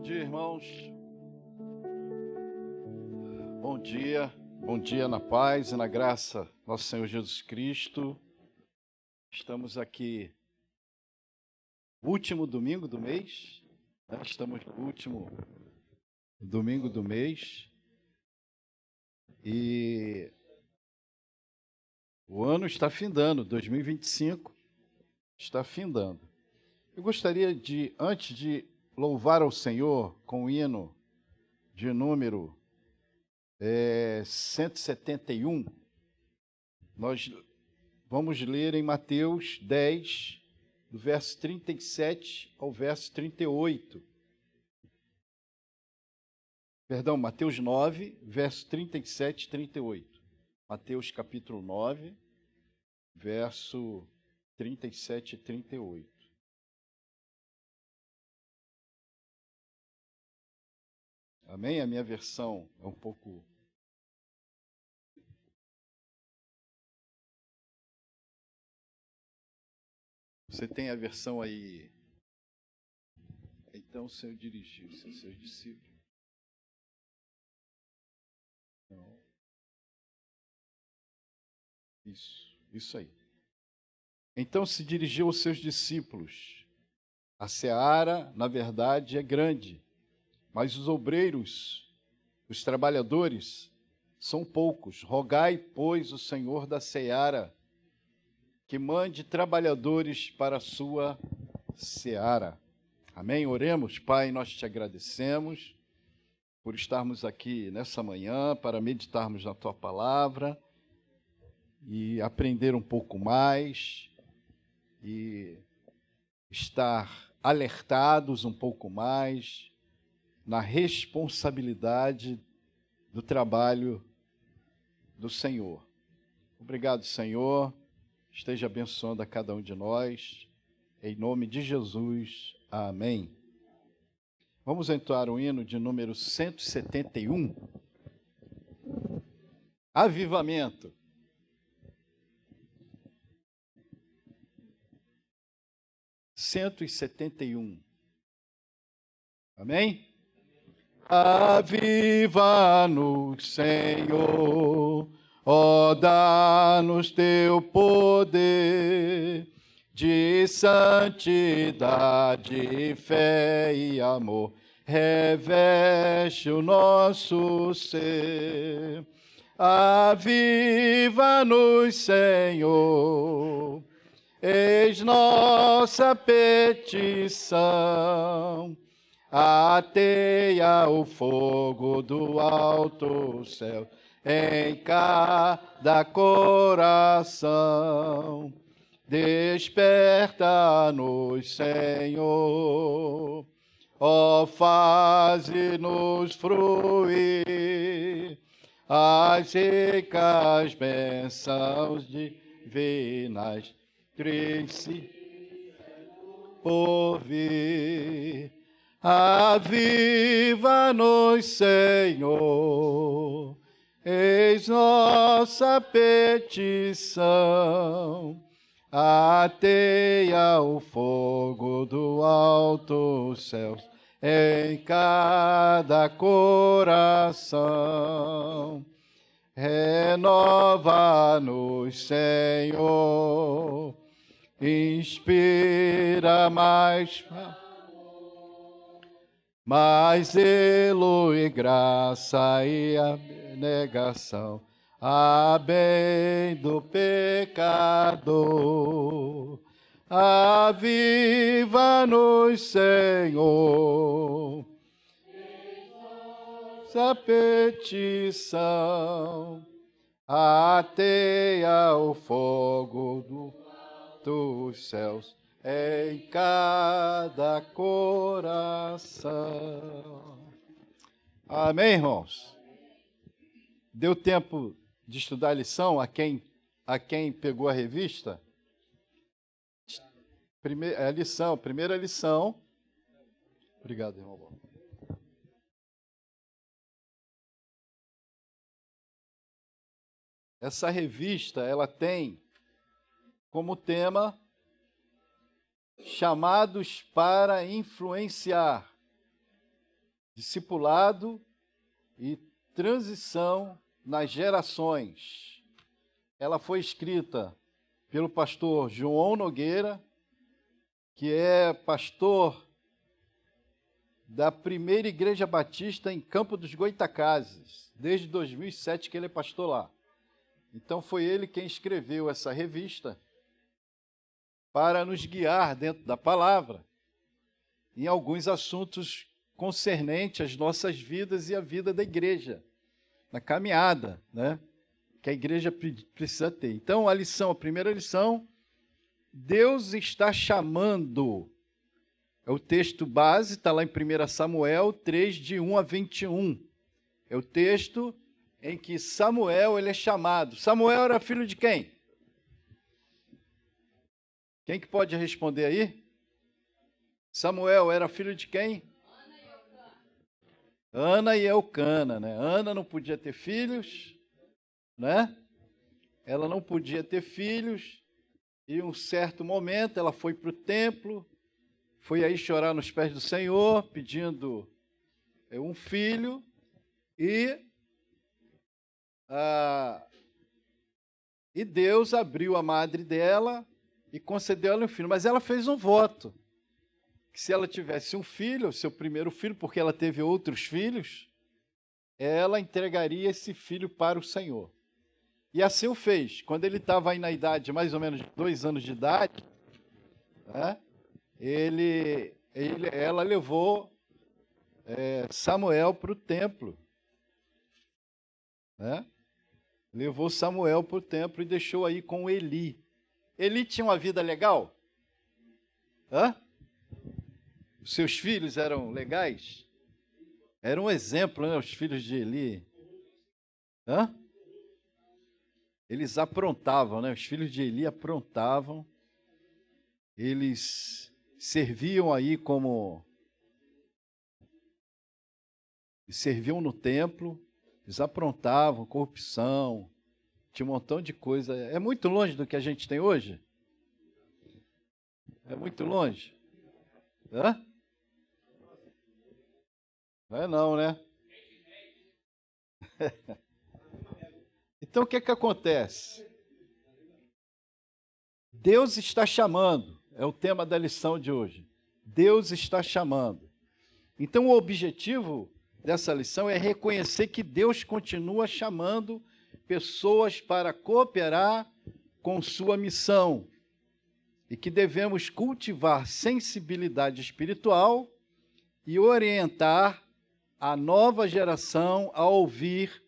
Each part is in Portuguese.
dia, irmãos. Bom dia na paz e na graça do nosso Senhor Jesus Cristo. Estamos aqui, último domingo do mês, né? Estamos no último domingo do mês e o ano está findando, 2025 está findando. Eu gostaria de, antes de louvar ao Senhor com o hino de número 171, nós vamos ler em Mateus 10, do verso 37 ao verso 38. Perdão, Mateus 9, verso 37 e 38. Mateus capítulo 9, verso 37 e 38. Amém? A minha versão é um pouco... Você tem a versão aí? Então o Senhor dirigiu-se aos seus discípulos. Não. Isso aí. Então se dirigiu aos seus discípulos. A seara, na verdade, é grande, mas os obreiros, os trabalhadores, são poucos. Rogai, pois, o Senhor da seara, que mande trabalhadores para a sua seara. Amém? Oremos. Pai, nós te agradecemos por estarmos aqui nessa manhã para meditarmos na tua palavra e aprender um pouco mais e estar alertados um pouco mais na responsabilidade do trabalho do Senhor. Obrigado, Senhor. Esteja abençoando a cada um de nós. Em nome de Jesus. Amém. Vamos entoar o hino de número 171. Avivamento. Cento e 171. Amém? Aviva-nos, Senhor, ó, dá-nos teu poder de santidade, fé e amor, reveste o nosso ser. Aviva-nos, Senhor, eis nossa petição. Ateia o fogo do alto céu em cada coração. Desperta-nos, Senhor, ó, faze-nos fruir as ricas bênçãos divinas, triste por vir. Aviva-nos, Senhor, eis nossa petição. Ateia o fogo do alto céu em cada coração. Renova-nos, Senhor, inspira mais zelo e graça e abnegação, a bem do pecador. Aviva-nos, Senhor, nossa petição. Ateia o fogo dos céus em cada coração. Amém, irmãos? Deu tempo de estudar a lição? A quem pegou a revista? Primeira lição. Obrigado, irmão. Essa revista, ela tem como tema chamados para influenciar. discipulado e transição nas gerações. Ela foi escrita pelo pastor João Nogueira, que é pastor da primeira Igreja Batista em Campo dos Goitacazes, desde 2007 que ele é pastor lá. Então foi ele quem escreveu essa revista para nos guiar dentro da palavra em alguns assuntos concernentes às nossas vidas e à vida da igreja, na caminhada, né, que a igreja precisa ter. Então, a primeira lição, Deus está chamando. É o texto base, está lá em 1 Samuel 3, de 1 a 21. É o texto em que Samuel ele é chamado. Samuel era filho de quem? Quem que pode responder aí? Samuel era filho de quem? Ana e Elcana, né? Ana não podia ter filhos, né? Ela não podia ter filhos, e em um certo momento ela foi para o templo, foi aí chorar nos pés do Senhor, pedindo um filho, e Deus abriu a madre dela e concedeu-lhe um filho. Mas ela fez um voto, que se ela tivesse um filho, seu primeiro filho, porque ela teve outros filhos, ela entregaria esse filho para o Senhor. E assim o fez. Quando ele estava aí na idade, mais ou menos de 2 anos de idade, né, ela levou Samuel para o templo. Né? Levou Samuel para o templo e deixou aí com Eli. Eli tinha uma vida legal? Hã? Os seus filhos eram legais? Era um exemplo, né? Os filhos de Eli. Hã? Eles aprontavam, né? Os filhos de Eli aprontavam. Eles serviam aí serviam no templo. Eles aprontavam, corrupção, tinha um montão de coisa. É muito longe do que a gente tem hoje? É muito longe? Hã? Não é não, né? Então o que acontece? Deus está chamando, é o tema da lição de hoje. Deus está chamando. Então o objetivo dessa lição é reconhecer que Deus continua chamando pessoas para cooperar com sua missão e que devemos cultivar sensibilidade espiritual e orientar a nova geração a ouvir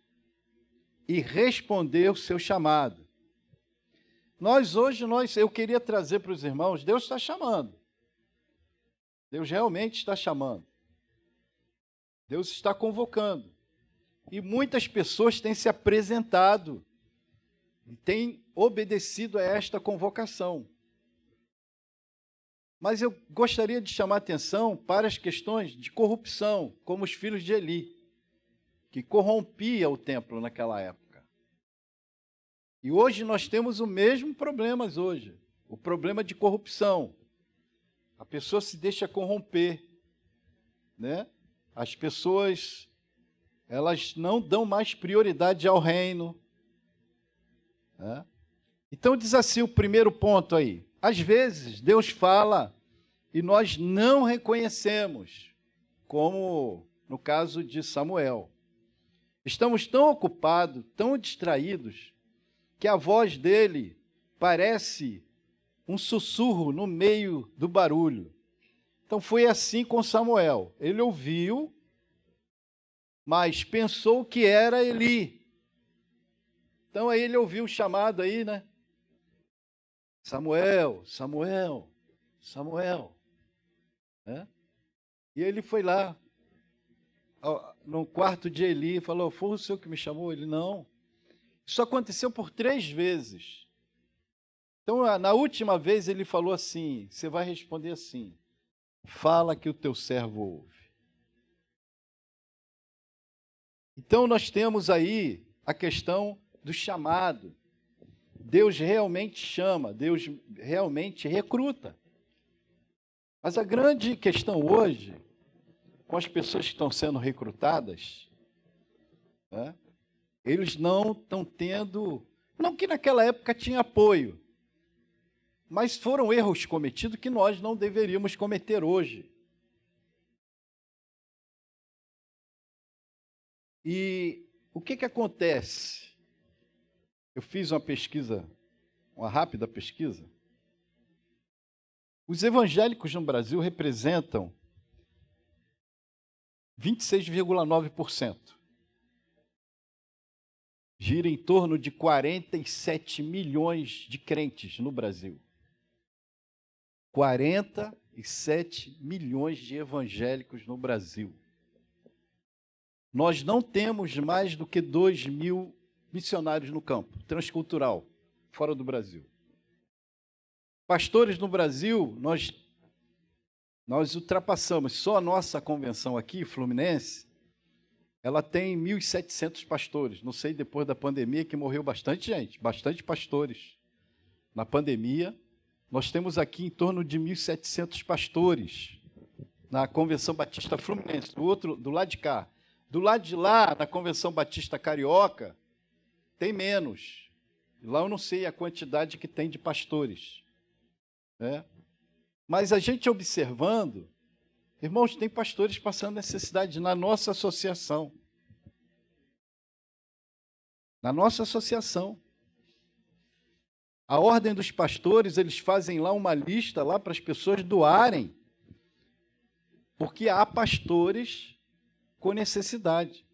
e responder o seu chamado. Eu queria trazer para os irmãos, Deus está chamando. Deus realmente está chamando. Deus está convocando. E muitas pessoas têm se apresentado e têm obedecido a esta convocação. Mas eu gostaria de chamar a atenção para as questões de corrupção, como os filhos de Eli, que corrompia o templo naquela época. E hoje nós temos o mesmo problema hoje, o problema de corrupção. A pessoa se deixa corromper, né? As pessoas, elas não dão mais prioridade ao reino. Né? Então diz assim o primeiro ponto aí. Às vezes Deus fala e nós não reconhecemos, como no caso de Samuel. Estamos tão ocupados, tão distraídos, que a voz dele parece um sussurro no meio do barulho. Então foi assim com Samuel. Ele ouviu, mas pensou que era Eli. Então aí ele ouviu o chamado aí, né? Samuel, Samuel, Samuel. Né? E ele foi lá, no quarto de Eli, e falou, foi o senhor que me chamou? Ele, não. Isso aconteceu por 3 vezes. Então, na última vez ele falou assim, você vai responder assim, fala que o teu servo ouve. Então nós temos aí a questão do chamado. Deus realmente chama, Deus realmente recruta. Mas a grande questão hoje com as pessoas que estão sendo recrutadas, né, eles não estão tendo, não que naquela época tinha apoio, mas foram erros cometidos que nós não deveríamos cometer hoje. E o que acontece? Eu fiz uma pesquisa, uma rápida pesquisa. Os evangélicos no Brasil representam 26,9%. Gira em torno de 47 milhões de crentes no Brasil. 47 milhões de evangélicos no Brasil. Nós não temos mais do que 2.000 missionários no campo, transcultural, fora do Brasil. Pastores no Brasil, nós ultrapassamos, só a nossa convenção aqui, Fluminense, ela tem 1.700 pastores. Não sei, depois da pandemia, que morreu bastante gente, bastante pastores. Na pandemia, nós temos aqui em torno de 1.700 pastores na Convenção Batista Fluminense, do lado de cá. Do lado de lá, na Convenção Batista Carioca, tem menos. Lá eu não sei a quantidade que tem de pastores, né? Mas a gente observando, irmãos, tem pastores passando necessidade na nossa associação. Na nossa associação. A ordem dos pastores, eles fazem lá uma lista lá para as pessoas doarem, porque há pastores com necessidade.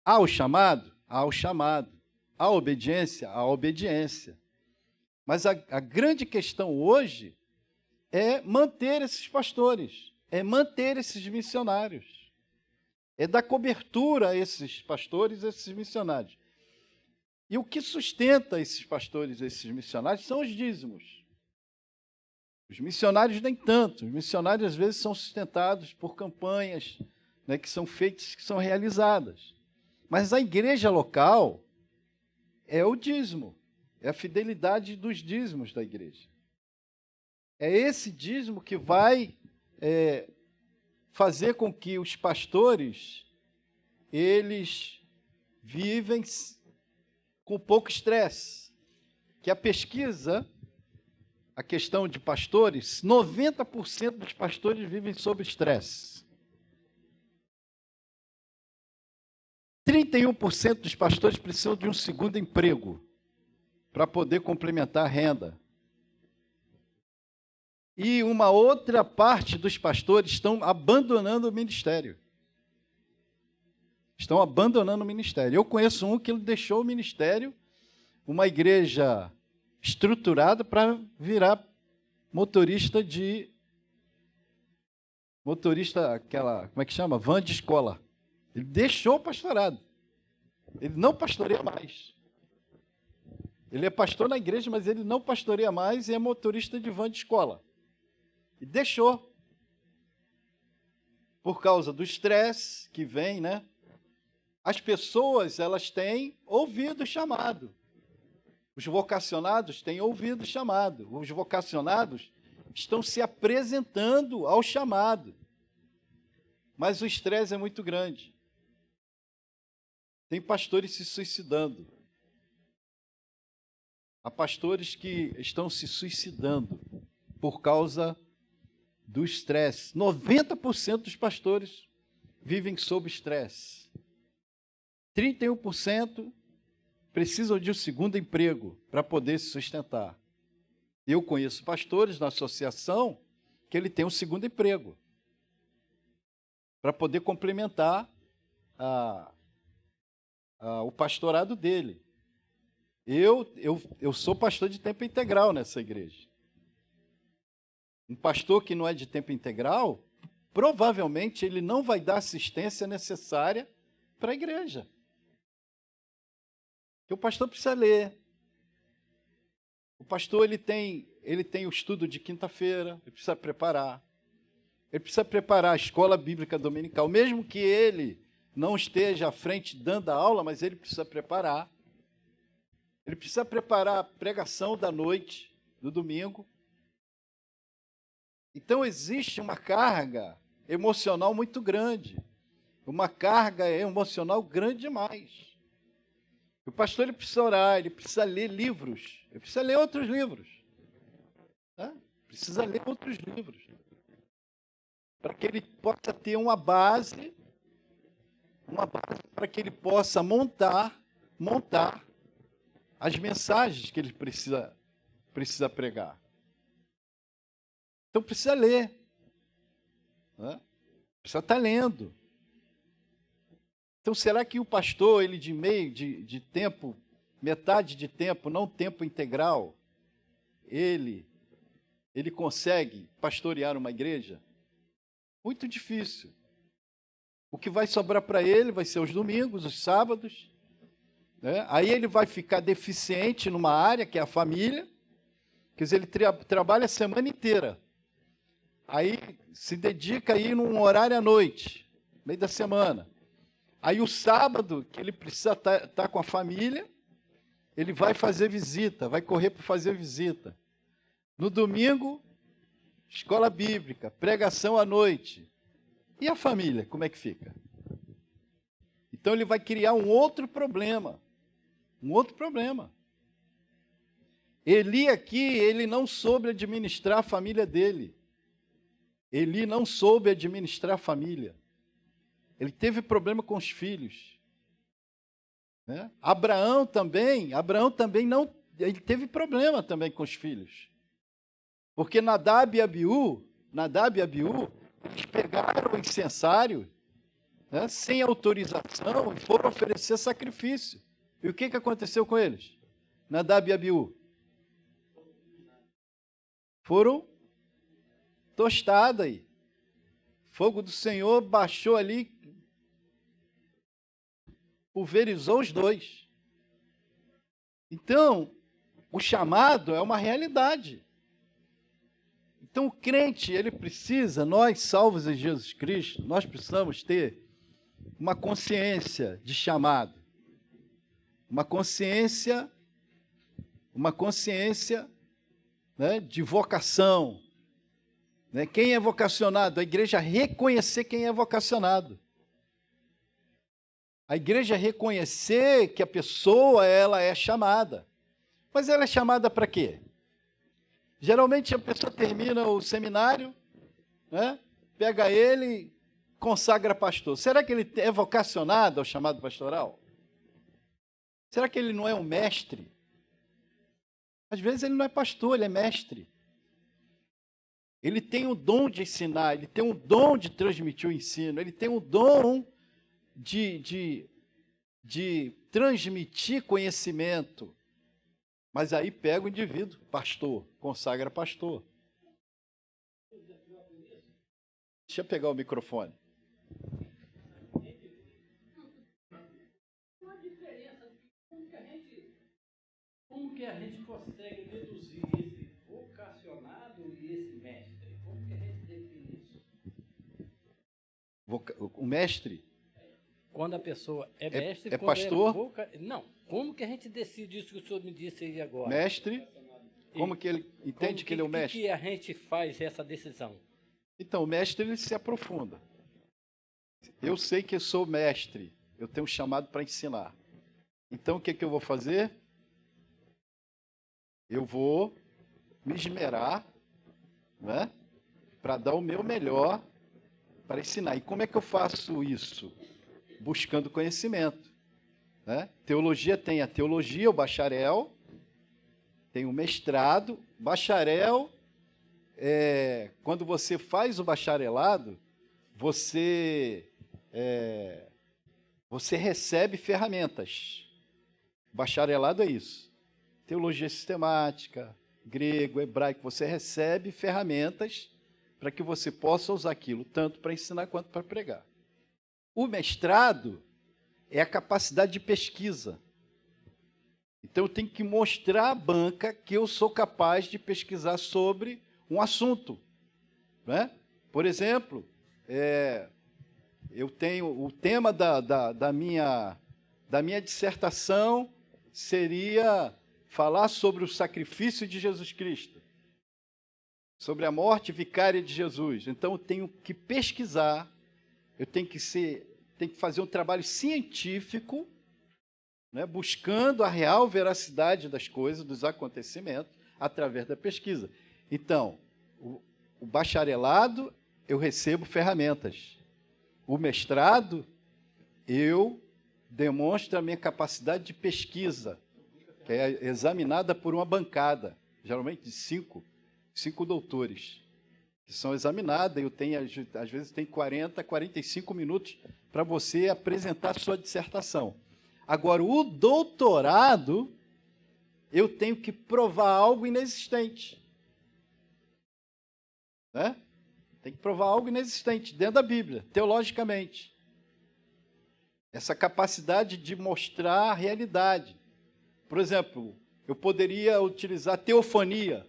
Há o chamado? Há o chamado. Há a obediência? Há a obediência. Mas a grande questão hoje é manter esses pastores, é manter esses missionários, é dar cobertura a esses pastores, a esses missionários. E o que sustenta esses pastores, esses missionários, são os dízimos. Os missionários nem tanto. Os missionários, às vezes, são sustentados por campanhas, né, que são feitas, que são realizadas. Mas a igreja local é o dízimo, é a fidelidade dos dízimos da igreja. É esse dízimo que vai fazer com que os pastores, eles vivem com pouco estresse. Que a pesquisa, a questão de pastores, 90% dos pastores vivem sob estresse. 31% dos pastores precisam de um segundo emprego para poder complementar a renda. E uma outra parte dos pastores estão abandonando o ministério. Estão abandonando o ministério. Eu conheço um que ele deixou o ministério, uma igreja estruturada, para virar motorista, aquela, como é que chama? Van de escola. Ele deixou o pastorado. Ele não pastoreia mais. Ele é pastor na igreja, mas ele não pastoreia mais e é motorista de van de escola. E deixou. Por causa do estresse que vem, né? As pessoas, elas têm ouvido o chamado. Os vocacionados têm ouvido o chamado. Os vocacionados estão se apresentando ao chamado. Mas o estresse é muito grande. Tem pastores se suicidando. Há pastores que estão se suicidando por causa do estresse. 90% dos pastores vivem sob estresse. 31% precisam de um segundo emprego para poder se sustentar. Eu conheço pastores na associação que ele tem um segundo emprego para poder complementar o pastorado dele. Eu sou pastor de tempo integral nessa igreja. Um pastor que não é de tempo integral, provavelmente ele não vai dar assistência necessária para a igreja. Porque o pastor precisa ler. O pastor ele tem o estudo de quinta-feira, ele precisa preparar. Ele precisa preparar a escola bíblica dominical, mesmo que ele não esteja à frente dando a aula, mas ele precisa preparar. Ele precisa preparar a pregação da noite, do domingo. Então existe uma carga emocional muito grande, uma carga emocional grande demais. O pastor ele precisa orar, ele precisa ler livros, ele precisa ler outros livros, né? Precisa ler outros livros, para que ele possa ter uma base para que ele possa montar as mensagens que ele precisa pregar. Então precisa ler, né? Precisa estar lendo. Então será que o pastor, ele de tempo, metade de tempo, não tempo integral, ele consegue pastorear uma igreja? Muito difícil. O que vai sobrar para ele vai ser os domingos, os sábados, né? Aí ele vai ficar deficiente numa área, que é a família, quer dizer, ele trabalha a semana inteira. Aí se dedica aí num horário à noite, no meio da semana. Aí o sábado, que ele precisa estar com a família, ele vai fazer visita, vai correr para fazer visita. No domingo, escola bíblica, pregação à noite. E a família, como é que fica? Então ele vai criar um outro problema. Um outro problema. Eli aqui, ele não soube administrar a família dele. Eli não soube administrar a família. Ele teve problema com os filhos, né? Abraão também não, ele teve problema também com os filhos. Porque Nadab e Abiú, eles pegaram o incensário, né, sem autorização e foram oferecer sacrifício. E o que aconteceu com eles? Nadab e Abiú foram tostados aí. Fogo do Senhor baixou ali, pulverizou os dois. Então, o chamado é uma realidade. Então, o crente, ele precisa, nós salvos em Jesus Cristo, nós precisamos ter uma consciência de chamado, uma consciência, né, de vocação, né? Quem é vocacionado? A igreja reconhecer quem é vocacionado. A igreja reconhecer que a pessoa, ela é chamada. Mas ela é chamada para quê? Geralmente a pessoa termina o seminário, né? Pega ele, consagra pastor. Será que ele é vocacionado ao chamado pastoral? Será que ele não é um mestre? Às vezes ele não é pastor, ele é mestre. Ele tem o dom de ensinar, ele tem o dom de transmitir o ensino, ele tem o dom de transmitir conhecimento. Mas aí pega o indivíduo, pastor, consagra pastor. Deixa eu pegar o microfone. Uma diferença, como que a gente consegue deduzir esse vocacionado e esse mestre? Como que a gente define isso? O mestre? Quando a pessoa é mestre, é pastor? Não. Como que a gente decide isso que o senhor me disse aí agora? Mestre? Como que ele entende que ele é o mestre? Como que a gente faz essa decisão? Então, o mestre, ele se aprofunda. Eu sei que eu sou mestre, eu tenho um chamado para ensinar. Então, o que eu vou fazer? Eu vou me esmerar, né, para dar o meu melhor para ensinar. E como é que eu faço isso? Buscando conhecimento, né? Teologia tem a teologia, o bacharel, tem o mestrado. Bacharel, quando você faz o bacharelado, você recebe ferramentas. Bacharelado é isso. Teologia sistemática, grego, hebraico, você recebe ferramentas para que você possa usar aquilo, tanto para ensinar quanto para pregar. O mestrado é a capacidade de pesquisa. Então, eu tenho que mostrar à banca que eu sou capaz de pesquisar sobre um assunto, né? Por exemplo, eu tenho o tema da minha dissertação seria falar sobre o sacrifício de Jesus Cristo. sobre a morte vicária de Jesus. Então, eu tenho que pesquisar, eu tenho que fazer um trabalho científico, né, buscando a real veracidade das coisas, dos acontecimentos, através da pesquisa. Então, o bacharelado, eu recebo ferramentas. O mestrado, eu demonstro a minha capacidade de pesquisa, que é examinada por uma bancada, geralmente de cinco doutores, que são examinados. Eu tenho, às vezes, tem 40, 45 minutos para você apresentar a sua dissertação. Agora, o doutorado, eu tenho que provar algo inexistente. Né? Tem que provar algo inexistente dentro da Bíblia, teologicamente. Essa capacidade de mostrar a realidade. Por exemplo, eu poderia utilizar teofania.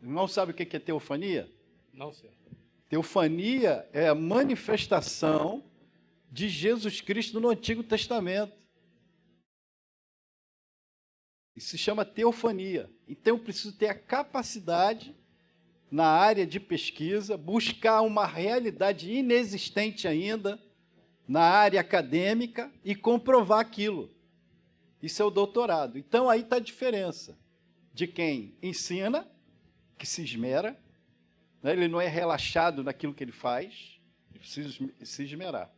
O irmão sabe o que é teofania? Não sei. Teofania é a manifestação de Jesus Cristo no Antigo Testamento. Isso se chama teofania. Então, eu preciso ter a capacidade, na área de pesquisa, buscar uma realidade inexistente ainda, na área acadêmica, e comprovar aquilo. Isso é o doutorado. Então, aí está a diferença de quem ensina, que se esmera, né? Ele não é relaxado naquilo que ele faz, ele precisa se esmerar,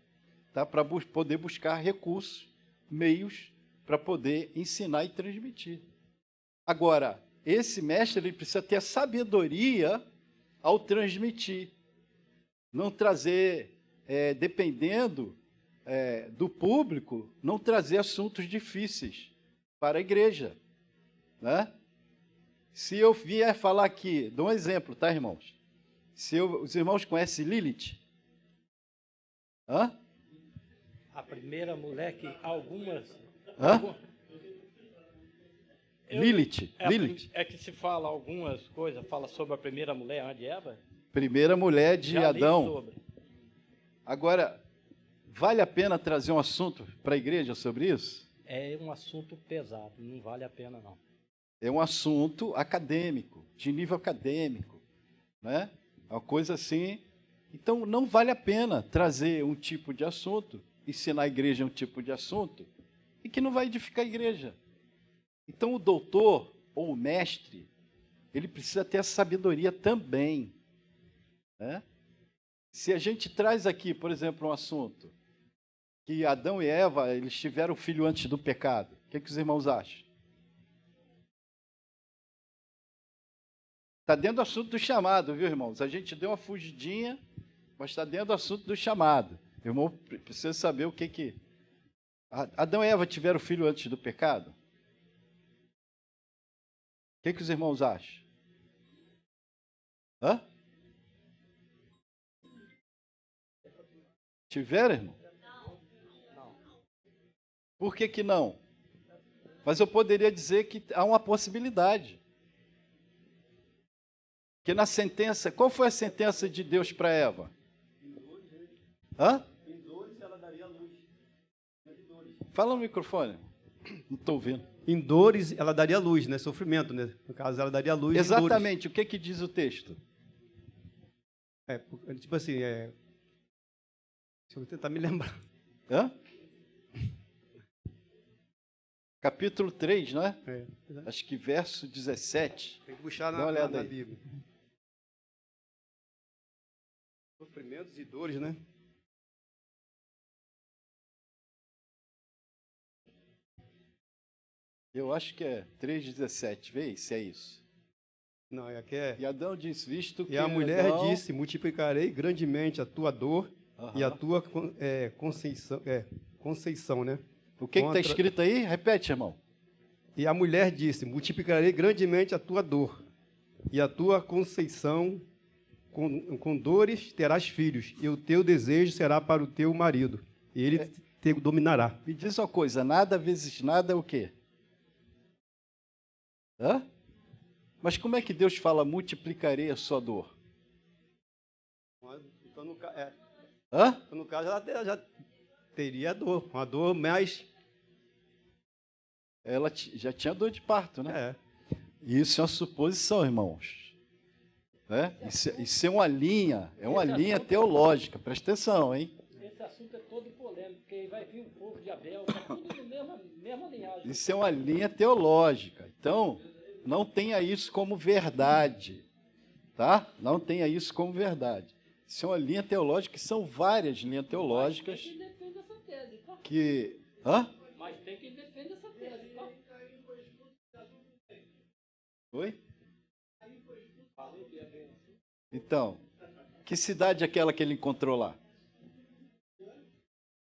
tá? Para poder buscar recursos, meios, para poder ensinar e transmitir. Agora, esse mestre ele precisa ter a sabedoria ao transmitir, não trazer, dependendo do público, não trazer assuntos difíceis para a igreja, né? Se eu vier falar aqui, dou um exemplo, tá, irmãos? Os irmãos conhecem Lilith? Hã? A primeira mulher que algumas... Hã? Lilith. Lilith. É que se fala algumas coisas, fala sobre a primeira mulher, antes de Eva. Primeira mulher de Já li Adão. sobre. Agora, vale a pena trazer um assunto para a igreja sobre isso? É um assunto pesado, não vale a pena, não. É um assunto acadêmico, de nível acadêmico, né? Uma coisa assim. Então, não vale a pena trazer um tipo de assunto, ensinar a igreja um tipo de assunto, e que não vai edificar a igreja. Então, o doutor ou o mestre, ele precisa ter a sabedoria também, né? Se a gente traz aqui, por exemplo, um assunto, que Adão e Eva, eles tiveram filho antes do pecado, o que os irmãos acham? Está dentro do assunto do chamado, viu, irmãos? A gente deu uma fugidinha, mas está dentro do assunto do chamado. O irmão precisa saber o que... Adão e Eva tiveram filho antes do pecado? O que os irmãos acham? Hã? Tiveram, irmão? Não. Por que não? Mas eu poderia dizer que há uma possibilidade. Que na sentença, qual foi a sentença de Deus para Eva? Hã? Em dores ela daria luz. Fala no microfone. Não estou ouvindo. Em dores ela daria luz, né? Sofrimento, né? No caso, ela daria luz. Exatamente. O que diz o texto? Tipo assim, deixa eu tentar me lembrar. Hã? Capítulo 3, não é? Acho que verso 17. Tem que puxar Dá uma olhada na aí. Bíblia. Sofrimentos e dores, né? Eu acho que é 3,17. Vê se é isso. Não, aqui é. E Adão disse, visto que E a mulher Adão... disse: multiplicarei grandemente a tua dor e a tua conceição, né? O que está escrito aí? Repete, irmão. E a mulher disse: multiplicarei grandemente a tua dor e a tua conceição, com dores terás filhos, e o teu desejo será para o teu marido, e ele te dominará. Me diz uma coisa, nada vezes nada é o quê? Hã? Mas como é que Deus fala, multiplicarei a sua dor? Então, no caso, ela já teria dor, uma dor mais... Ela já tinha dor de parto, né? É. Isso é uma suposição, irmãos. Né? Isso é uma linha teológica. Presta atenção, hein? Esse assunto é todo polêmico, porque aí vai vir o povo de Abel, tá tudo na mesma linhagem. Isso é uma linha teológica. Então, não tenha isso como verdade. Tá? Não tenha isso como verdade. Isso é uma linha teológica, que são várias linhas teológicas Mas tem quem defende essa tese, tá? que... Hã? Mas tem quem defende essa tese, tá? Oi? Então, que cidade é aquela que ele encontrou lá?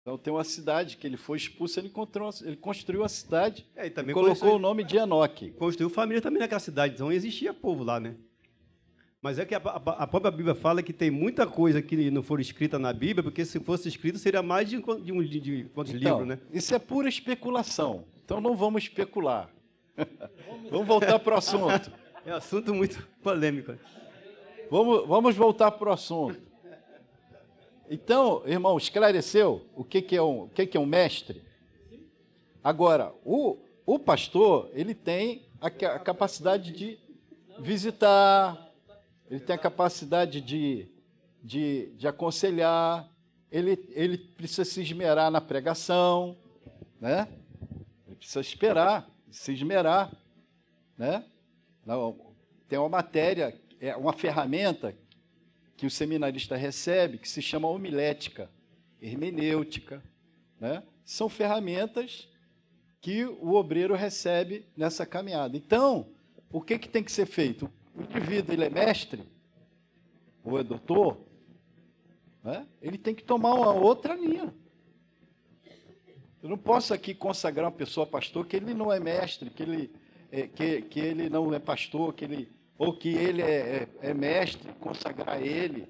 Então tem uma cidade que ele foi expulso, ele construiu a cidade E também e colocou o nome de Enoque. construiu família também naquela cidade, então existia povo lá, né? Mas é que a própria Bíblia fala que tem muita coisa que não foi escrita na Bíblia, porque se fosse escrito seria mais de quantos livros, né? Isso é pura especulação. Então não vamos especular. Vamos voltar para o assunto. É assunto muito polêmico. Vamos voltar para o assunto. Então, irmão, esclareceu o que é um mestre? Agora, o pastor, ele tem a capacidade de visitar, ele tem a capacidade de aconselhar, ele precisa se esmerar na pregação, né? Ele precisa se esmerar, né? Tem uma matéria, uma ferramenta que o seminarista recebe, que se chama homilética, hermenêutica, né? São ferramentas que o obreiro recebe nessa caminhada. Então, o que tem que ser feito? O indivíduo, ele é mestre, ou é doutor, né? Ele tem que tomar uma outra linha. Eu não posso aqui consagrar uma pessoa pastor que ele não é mestre, que ele não é pastor, ou que ele é mestre, consagrar ele.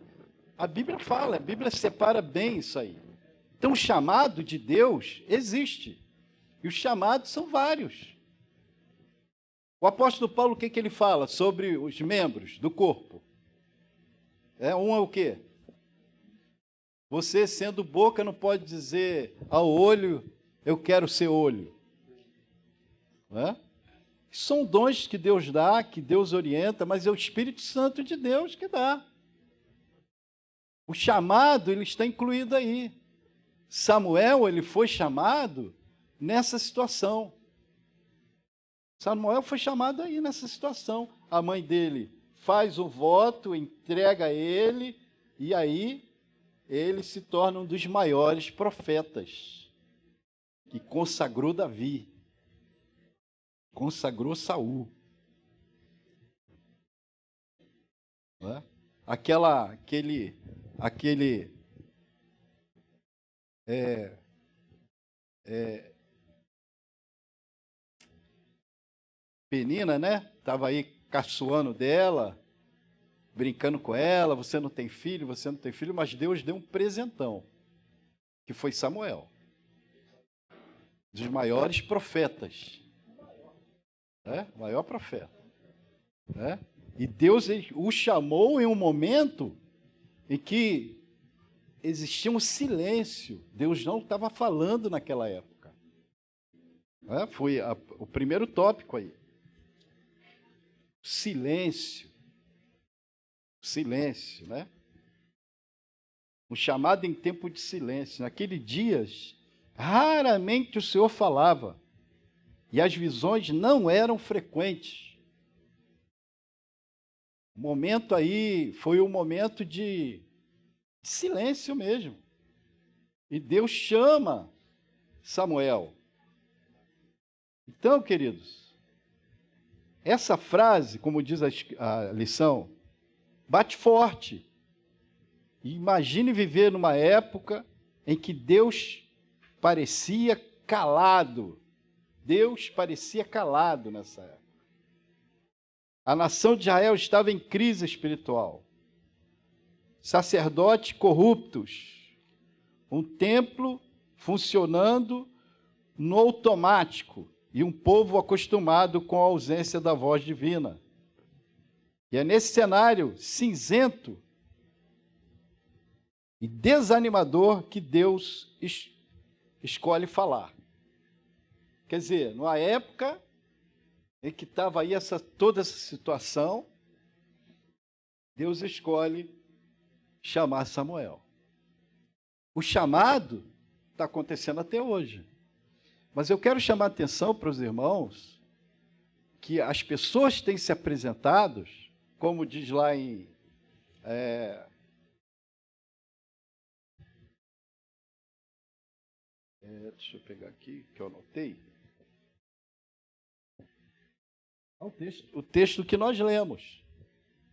A Bíblia fala, a Bíblia separa bem isso aí. Então, o chamado de Deus existe. E os chamados são vários. O apóstolo Paulo, o que ele fala sobre os membros do corpo? Um é o quê? Você, sendo boca, não pode dizer ao olho, eu quero ser olho. Não é? São dons que Deus dá, que Deus orienta, mas é o Espírito Santo de Deus que dá. O chamado, ele está incluído aí. Samuel, ele foi chamado nessa situação. Samuel foi chamado aí nessa situação. A mãe dele faz o voto, entrega a ele, e aí ele se torna um dos maiores profetas, que consagrou Davi. Consagrou Saul. Não é? Aquele Penina, né? Estava aí caçoando dela, brincando com ela, você não tem filho, mas Deus deu um presentão, que foi Samuel, dos maiores profetas. Maior profeta. E Deus o chamou em um momento em que existia um silêncio. Deus não estava falando naquela época. Foi o primeiro tópico aí. Silêncio. Silêncio, né? Um chamado em tempo de silêncio. Naqueles dias, raramente o Senhor falava. E as visões não eram frequentes. O momento aí foi um momento de silêncio mesmo. E Deus chama Samuel. Então, queridos, essa frase, como diz a lição, bate forte. E imagine viver numa época em que Deus parecia calado. Deus parecia calado nessa época. A nação de Israel estava em crise espiritual. Sacerdotes corruptos. Um templo funcionando no automático. E um povo acostumado com a ausência da voz divina. E é nesse cenário cinzento e desanimador que Deus escolhe falar. Quer dizer, numa época em que estava aí toda essa situação, Deus escolhe chamar Samuel. O chamado está acontecendo até hoje. Mas eu quero chamar a atenção para os irmãos que as pessoas têm se apresentado, como diz lá em... deixa eu pegar aqui, que eu anotei. O texto que nós lemos,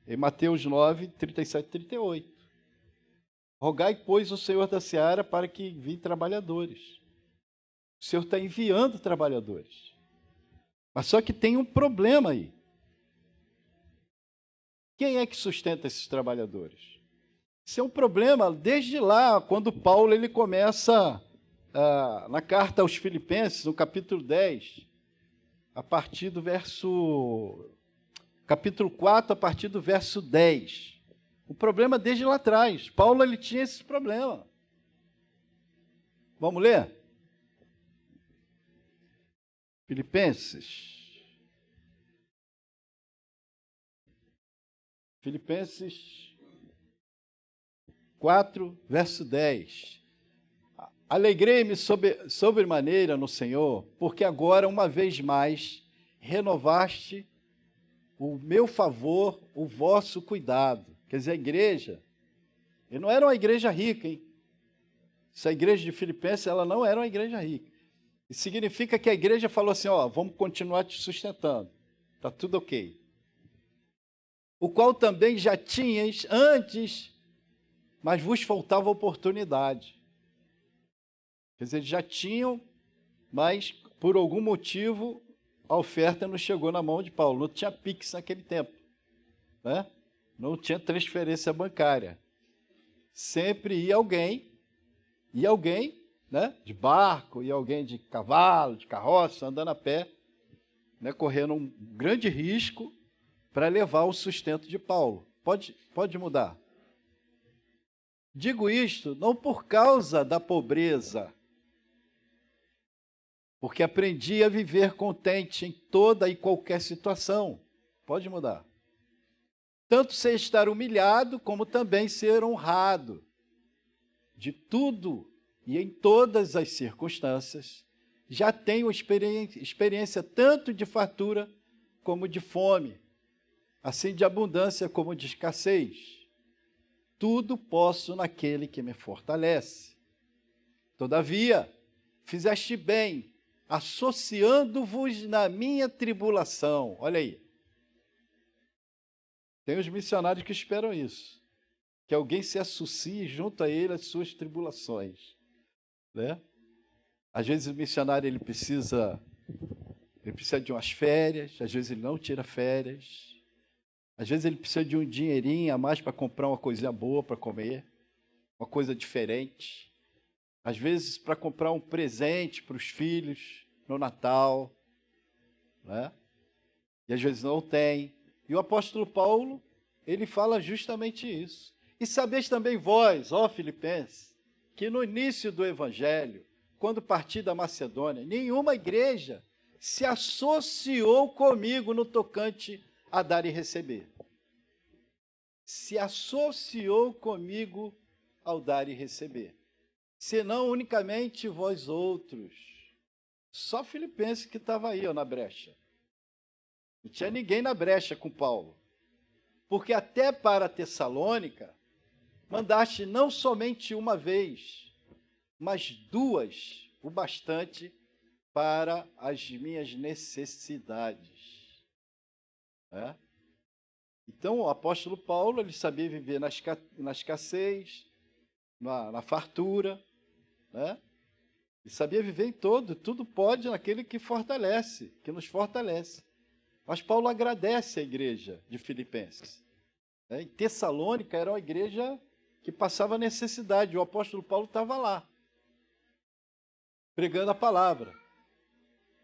em Mateus 9, 37 e 38. Rogai, pois, o Senhor da seara para que envie trabalhadores. O Senhor está enviando trabalhadores. Mas só que tem um problema aí. Quem é que sustenta esses trabalhadores? Isso é um problema desde lá, quando Paulo ele começa na carta aos Filipenses, no capítulo 10, a partir do capítulo 4, a partir do verso 10. O problema desde lá atrás. Paulo ele tinha esse problema. Vamos ler? Filipenses 4, verso 10. Alegrei-me sobremaneira no Senhor, porque agora, uma vez mais, renovaste o meu favor, o vosso cuidado. Quer dizer, a igreja, e não era uma igreja rica, hein? Essa igreja de Filipenses, ela não era uma igreja rica. Isso significa que a igreja falou assim, vamos continuar te sustentando. Está tudo ok. O qual também já tinhas antes, mas vos faltava oportunidade. Quer dizer, eles já tinham, mas por algum motivo a oferta não chegou na mão de Paulo. Não tinha Pix naquele tempo, né? Não tinha transferência bancária. Sempre ia alguém, né, de barco, ia alguém de cavalo, de carroça, andando a pé, né, correndo um grande risco para levar o sustento de Paulo. Pode mudar. Digo isto não por causa da pobreza, porque aprendi a viver contente em toda e qualquer situação. Pode mudar. Tanto sei estar humilhado, como também ser honrado. De tudo e em todas as circunstâncias, já tenho experiência tanto de fartura como de fome, assim de abundância como de escassez. Tudo posso naquele que me fortalece. Todavia, fizeste bem, associando-vos na minha tribulação. Olha aí. Tem os missionários que esperam isso, que alguém se associe junto a ele às suas tribulações, né? Às vezes o missionário ele precisa de umas férias, às vezes ele não tira férias, às vezes ele precisa de um dinheirinho a mais para comprar uma coisinha boa para comer, uma coisa diferente, às vezes para comprar um presente para os filhos no Natal, né? E às vezes não tem. E o apóstolo Paulo, ele fala justamente isso. E sabeis também vós, ó Filipenses, que no início do evangelho, quando parti da Macedônia, nenhuma igreja se associou comigo no tocante a dar e receber. Se associou comigo ao dar e receber. Senão unicamente vós outros. Só Filipenses que estava aí, na brecha. Não tinha ninguém na brecha com Paulo. Porque até para Tessalônica, mandaste não somente uma vez, mas duas, o bastante para as minhas necessidades. É? Então, o apóstolo Paulo, ele sabia viver na escassez, na fartura, né? Ele sabia viver em tudo pode naquele que fortalece, que nos fortalece. Mas Paulo agradece a igreja de Filipenses. Em Tessalônica era uma igreja que passava necessidade. O apóstolo Paulo estava lá, pregando a palavra.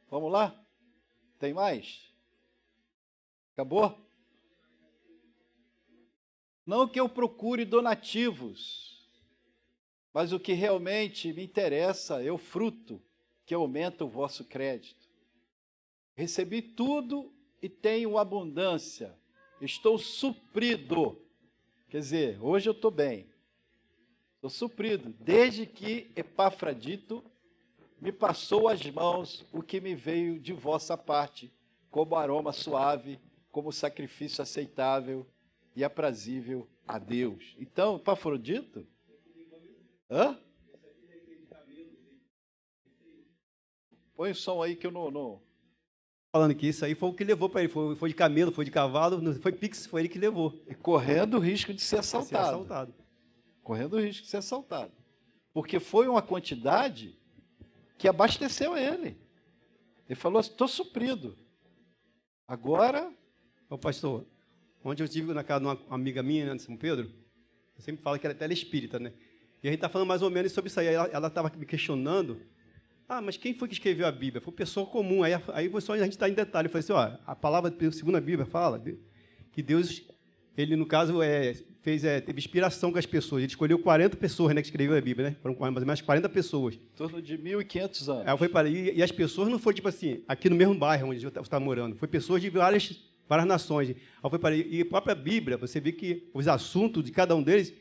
Vamos lá? Tem mais? Acabou? Não que eu procure donativos, mas o que realmente me interessa é o fruto que aumenta o vosso crédito. Recebi tudo e tenho abundância. Estou suprido Quer dizer, hoje eu estou bem. Estou suprido, desde que Epafrodito me passou às mãos o que me veio de vossa parte, como aroma suave, como sacrifício aceitável e aprazível a Deus. Então, Epafrodito? Hã? Põe o som aí que eu não... Falando que isso aí foi o que levou para ele. Foi de camelo, foi de cavalo, não foi Pix, foi ele que levou. E correndo o risco de ser Ser assaltado. assaltado. Correndo o risco de ser assaltado. Porque foi uma quantidade que abasteceu ele. Ele falou, estou suprido. Agora... Ô, pastor, onde eu estive na casa de uma amiga minha, né, de São Pedro, eu sempre falo que ela é espírita, né? E a gente está falando mais ou menos sobre isso aí. Ela estava me questionando, mas quem foi que escreveu a Bíblia? Foi pessoa comum. Aí só a gente está em detalhe. Eu falei assim, a palavra, segundo a Bíblia, fala que Deus, ele, no caso, teve inspiração com as pessoas. Ele escolheu 40 pessoas, né, que escreveu a Bíblia, né? Foram mais ou menos 40 pessoas. Em torno de 1.500 anos. Aí eu falei, e as pessoas não foram, tipo assim, aqui no mesmo bairro onde eu estava morando. Foi pessoas de várias nações. Aí eu falei, e a própria Bíblia, você vê que os assuntos de cada um deles,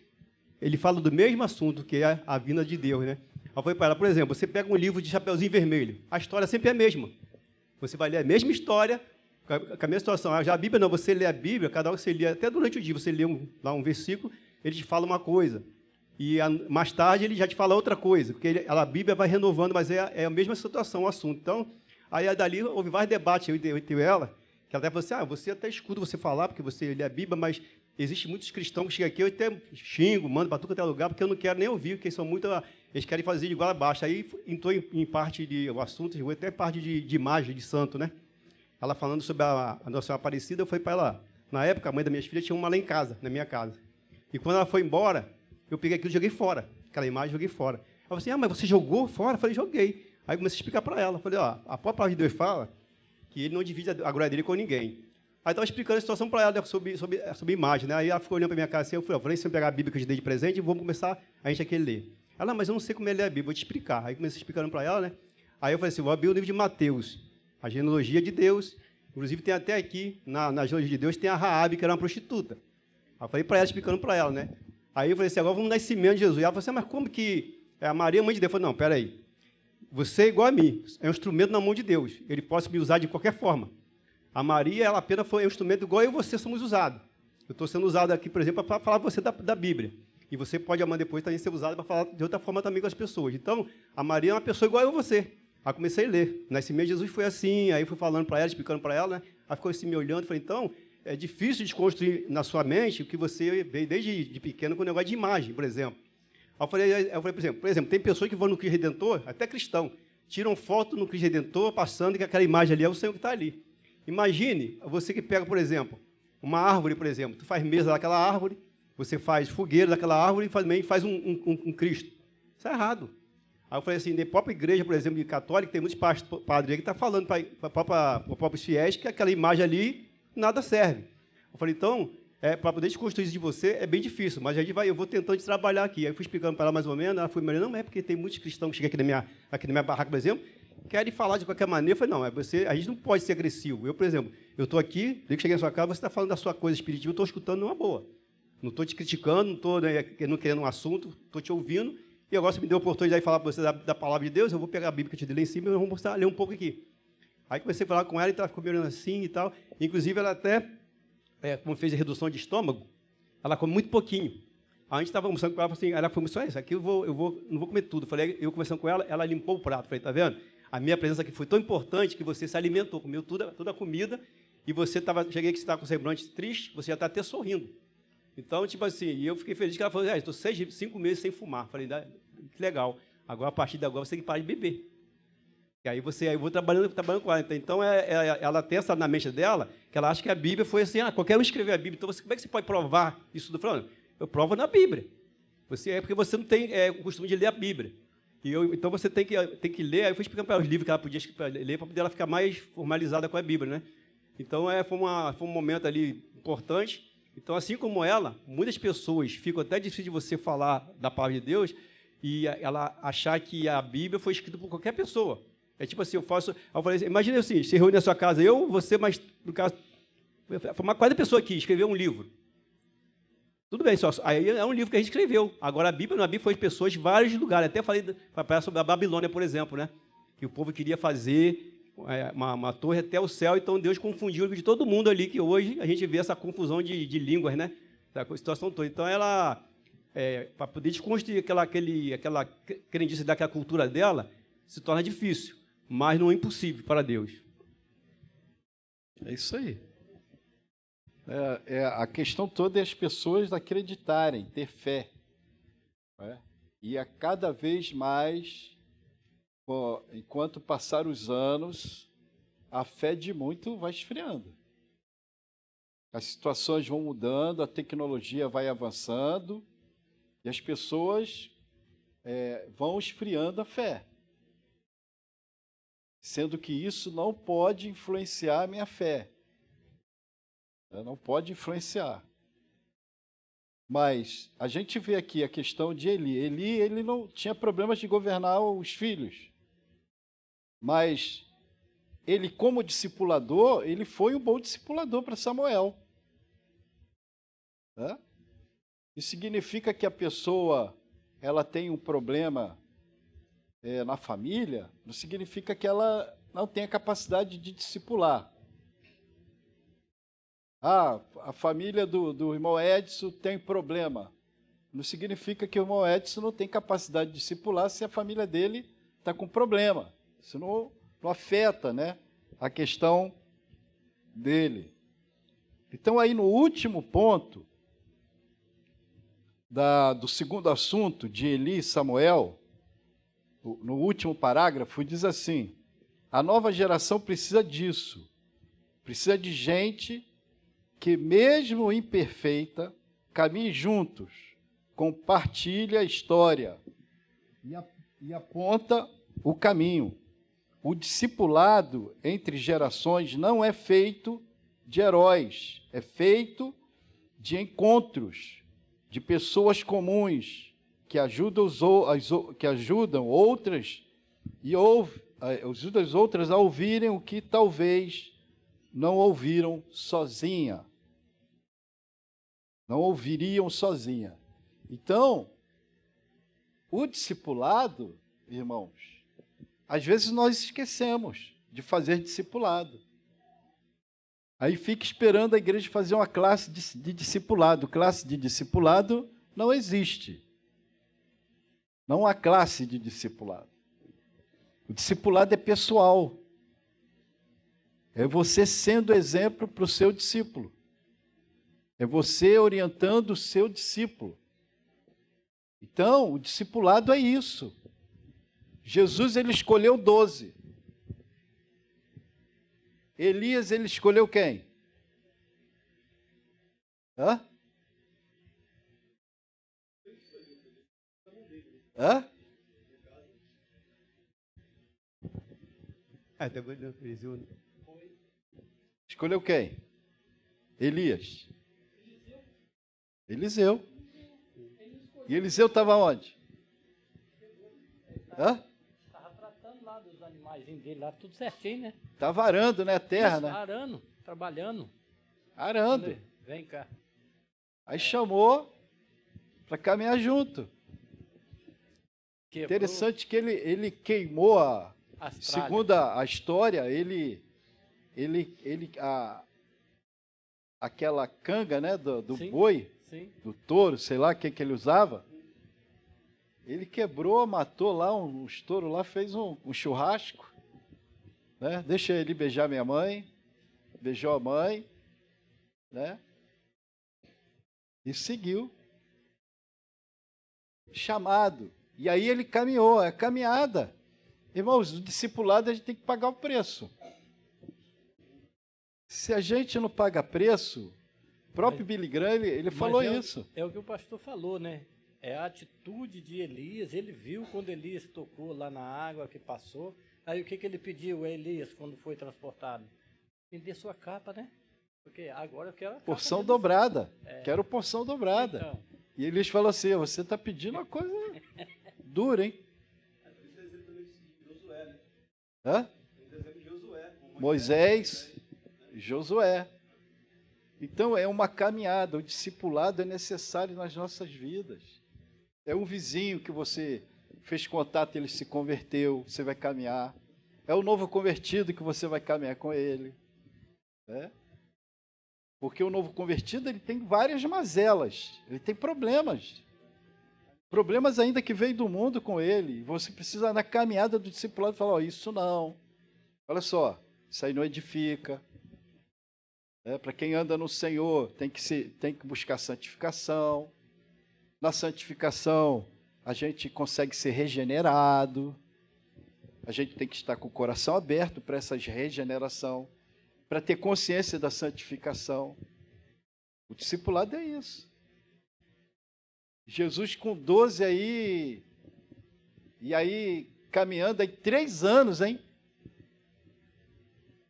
ele fala do mesmo assunto, que é a vinda de Deus, né? Aí eu falei para ela, por exemplo, você pega um livro de Chapeuzinho Vermelho, a história sempre é a mesma. Você vai ler a mesma história, com a mesma situação. Já a Bíblia não, você lê a Bíblia, cada hora que você lê, até durante o dia, você lê um versículo, ele te fala uma coisa. E mais tarde ele já te fala outra coisa, porque a Bíblia vai renovando, mas é a mesma situação, o assunto. Então, aí dali houve vários debates, eu e ela, que ela até falou assim, você até escuta você falar, porque você lê a Bíblia, mas existem muitos cristãos que chegam aqui, eu até xingo, mando para tudo quanto é lugar, porque eu não quero nem ouvir, porque eles querem fazer de igual a baixo. Aí entrou em parte o assunto, chegou até parte de imagem, de santo, né? Ela falando sobre a Nossa Senhora Aparecida, eu falei para ela, na época, a mãe das minhas filhas tinha uma lá em casa, na minha casa. E quando ela foi embora, eu peguei aquilo e joguei fora. Aquela imagem, joguei fora. Ela falou assim, mas você jogou fora? Eu falei, joguei. Aí comecei a explicar para ela. Eu falei, a própria palavra de Deus fala que ele não divide a glória dele com ninguém. Aí estava explicando a situação para ela sobre imagem, né? Aí ela ficou olhando para minha cara assim, eu falei, se eu pegar a Bíblia que eu te dei de presente, vamos começar a gente aqui ler. Ela, mas eu não sei como ele lê a Bíblia, vou te explicar. Aí comecei explicando para ela, né? Aí eu falei assim, vou abrir o livro de Mateus, a genealogia de Deus. Inclusive tem até aqui, na genealogia de Deus, tem a Raabe, que era uma prostituta. Aí eu falei para ela, explicando para ela, né? Aí eu falei assim, agora vamos dar nascimento de Jesus. E ela falou assim, mas como que a Maria, mãe de Deus? Eu falei, não, peraí. Você é igual a mim, é um instrumento na mão de Deus. Ele pode me usar de qualquer forma. A Maria, ela apenas foi um instrumento igual eu e você somos usados. Eu estou sendo usado aqui, por exemplo, para falar para você da Bíblia. E você pode amanhã depois também ser usado para falar de outra forma também com as pessoas. Então, a Maria é uma pessoa igual eu e você. Aí comecei a ler. O nascimento de Jesus foi assim, aí fui falando para ela, explicando para ela, né? Aí ficou assim me olhando, falei, então, é difícil de construir na sua mente o que você veio desde de pequeno com o negócio de imagem, por exemplo. Aí eu falei, por exemplo, tem pessoas que vão no Cristo Redentor, até cristão, tiram foto no Cristo Redentor, passando que aquela imagem ali é o Senhor que está ali. Imagine, você que pega, por exemplo, uma árvore, por exemplo, tu faz mesa daquela árvore, você faz fogueira daquela árvore e também faz um Cristo. Isso é errado. Aí eu falei assim, na própria igreja, por exemplo, de católica, tem muitos padres aí que estão falando para os próprios fiéis que aquela imagem ali nada serve. Eu falei, então, para poder desconstruir isso de você é bem difícil, mas eu vou tentando trabalhar aqui. Aí eu fui explicando para ela mais ou menos, ela foi, mas não é porque tem muitos cristãos que chegam aqui na minha barraca, por exemplo, querem falar de qualquer maneira. Eu falei, não, a gente não pode ser agressivo. Eu, por exemplo, eu estou aqui, desde que cheguei na sua casa, você está falando da sua coisa espiritual, eu estou escutando numa boa. Não estou te criticando, não estou não querendo um assunto, estou te ouvindo, e agora você me deu a oportunidade de falar para você da palavra de Deus, eu vou pegar a Bíblia que eu te dei lá em cima e vamos ler um pouco aqui. Aí comecei a falar com ela, e ela ficou me olhando assim e tal. Inclusive, ela até, como fez a redução de estômago, ela come muito pouquinho. A gente estava almoçando com ela, assim, ela falou, isso aqui eu não vou comer tudo. Eu conversando com ela, ela limpou o prato. Falei, tá vendo? A minha presença aqui foi tão importante que você se alimentou, comeu toda a comida, e cheguei aqui, você está com o semblante triste, você já está até sorrindo. Então, tipo assim, e eu fiquei feliz que ela falou, estou 5 meses sem fumar. Falei, que legal. Agora, a partir de agora, você tem que parar de beber. E aí eu vou trabalhando com ela. Então, ela tem essa na mente dela, que ela acha que a Bíblia foi assim, qualquer um escreveu a Bíblia. Então, como é que você pode provar isso tudo? Falando, eu provo na Bíblia. Porque você não tem o costume de ler a Bíblia. Então, você tem que ler. Aí eu fui explicando para ela os livros que ela podia ler, para poder ela ficar mais formalizada com a Bíblia, né? Então, foi um momento ali importante. Então, assim como ela, muitas pessoas ficam até difícil de você falar da palavra de Deus e ela achar que a Bíblia foi escrita por qualquer pessoa. É tipo assim, eu falei assim, imagina assim, você reúne na sua casa, você, mas no caso, foi uma 40 pessoas aqui, escreveu um livro. Tudo bem, só, aí é um livro que a gente escreveu. Agora, a Bíblia foi de pessoas de vários lugares. Até falei sobre a Babilônia, por exemplo, né? Que o povo queria fazer uma torre até o céu, então Deus confundiu de todo mundo ali, que hoje a gente vê essa confusão de línguas, né? Da situação toda. Então, ela, para poder desconstruir aquela crendice daquela cultura dela, se torna difícil, mas não é impossível para Deus. É isso aí. A questão toda é as pessoas acreditarem, ter fé. Né? E a cada vez mais, enquanto passar os anos, a fé de muito vai esfriando. As situações vão mudando, a tecnologia vai avançando e as pessoas vão esfriando a fé. Sendo que isso não pode influenciar a minha fé. Não pode influenciar. Mas a gente vê aqui a questão de Eli. Ele não tinha problemas de governar os filhos. Mas ele, como discipulador, ele foi um bom discipulador para Samuel. Isso significa que a pessoa ela tem um problema na família, não significa que ela não tenha capacidade de discipular. A família do irmão Edson tem problema. Não significa que o irmão Edson não tem capacidade de discipular se a família dele está com problema. Isso não afeta, né, a questão dele. Então, aí no último ponto do segundo assunto de Eli e Samuel, no último parágrafo, diz assim: a nova geração precisa disso. Precisa de gente que, mesmo imperfeita, caminhe juntos, compartilhe a história e aponta o caminho. O discipulado entre gerações não é feito de heróis, é feito de encontros, de pessoas comuns que ajudam outras e ajudam as outras a ouvirem o que talvez não ouviram sozinha. Não ouviriam sozinha. Então, o discipulado, irmãos, às vezes nós esquecemos de fazer discipulado. Aí fica esperando a igreja fazer uma classe de discipulado. Classe de discipulado não existe. Não há classe de discipulado. O discipulado é pessoal. É você sendo exemplo para o seu discípulo. É você orientando o seu discípulo. Então, o discipulado é isso. Jesus, ele escolheu 12. Elias, ele escolheu quem? Hã? Hã? Escolheu quem? Elias. Eliseu. E Eliseu estava onde? Hã? Estava tratando lá dos animaizinhos dele, lá tudo certinho, né? Estava arando, né, a terra, né? Arando, trabalhando. Arando. Vem cá. Aí chamou para caminhar junto. Quebrou. Interessante que ele queimou segundo a história, aquela canga, né, do Sim, boi, sim. do touro, sei lá o que ele usava. Ele quebrou, matou lá uns touros lá, fez um churrasco, né? Deixa ele beijar minha mãe, beijou a mãe, né? E seguiu. Chamado. E aí ele caminhou, é caminhada. Irmãos, o discipulado a gente tem que pagar o preço. Se a gente não paga preço, o próprio Billy Graham, ele falou isso. É o que o pastor falou, né? É a atitude de Elias. Ele viu quando Elias tocou lá na água que passou. Aí o que ele pediu a Elias quando foi transportado? Vender sua capa, né? Porque agora eu quero a capa porção dele. dobrada. Quero porção dobrada. Então, E Elias falou assim: você está pedindo uma coisa dura, hein? Hã? Moisés, Josué. Então, é uma caminhada, o discipulado é necessário nas nossas vidas. É um vizinho que você fez contato, ele se converteu, você vai caminhar. É o novo convertido que você vai caminhar com ele. Né? Porque o novo convertido, ele tem várias mazelas, ele tem problemas. Problemas ainda que veio do mundo com ele. Você precisa, na caminhada do discipulado, falar, isso não. Olha só, isso aí não edifica. Para quem anda no Senhor, tem que buscar santificação. Na santificação, a gente consegue ser regenerado. A gente tem que estar com o coração aberto para essa regeneração, para ter consciência da santificação. O discipulado é isso. Jesus com 12 aí, e aí caminhando aí 3 anos, hein?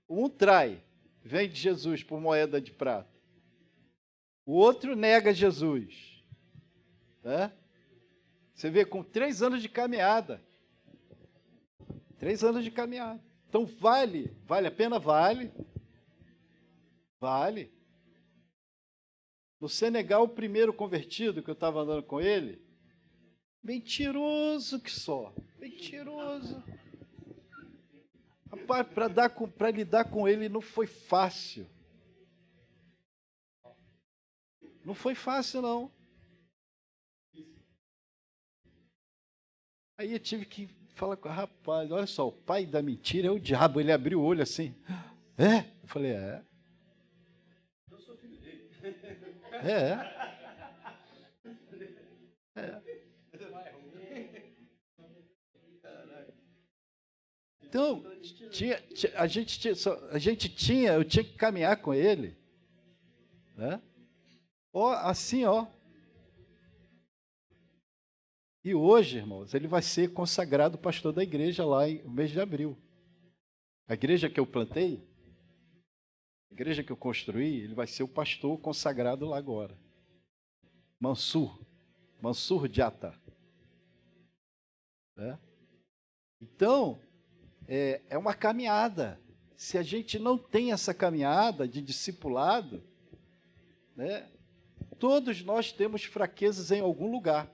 Um trai, vende Jesus por moeda de prata. O outro nega Jesus. Né? Você vê, com 3 anos de caminhada. 3 anos de caminhada. Então vale a pena? Vale. No Senegal, o primeiro convertido que eu estava andando com ele, mentiroso que só. Mentiroso. Rapaz, para lidar com ele não foi fácil. Não foi fácil, não. Aí eu tive que falar com o rapaz, olha só, o pai da mentira é o diabo. Ele abriu o olho assim. É? Eu falei, é. Eu sou filho dele. É. Então, eu tinha que caminhar com ele, né? Assim, ó. E hoje, irmãos, ele vai ser consagrado pastor da igreja lá no mês de abril. A igreja que eu plantei, a igreja que eu construí, ele vai ser o pastor consagrado lá agora. Mansur Diata. Né? Então, é uma caminhada. Se a gente não tem essa caminhada de discipulado, né, todos nós temos fraquezas em algum lugar.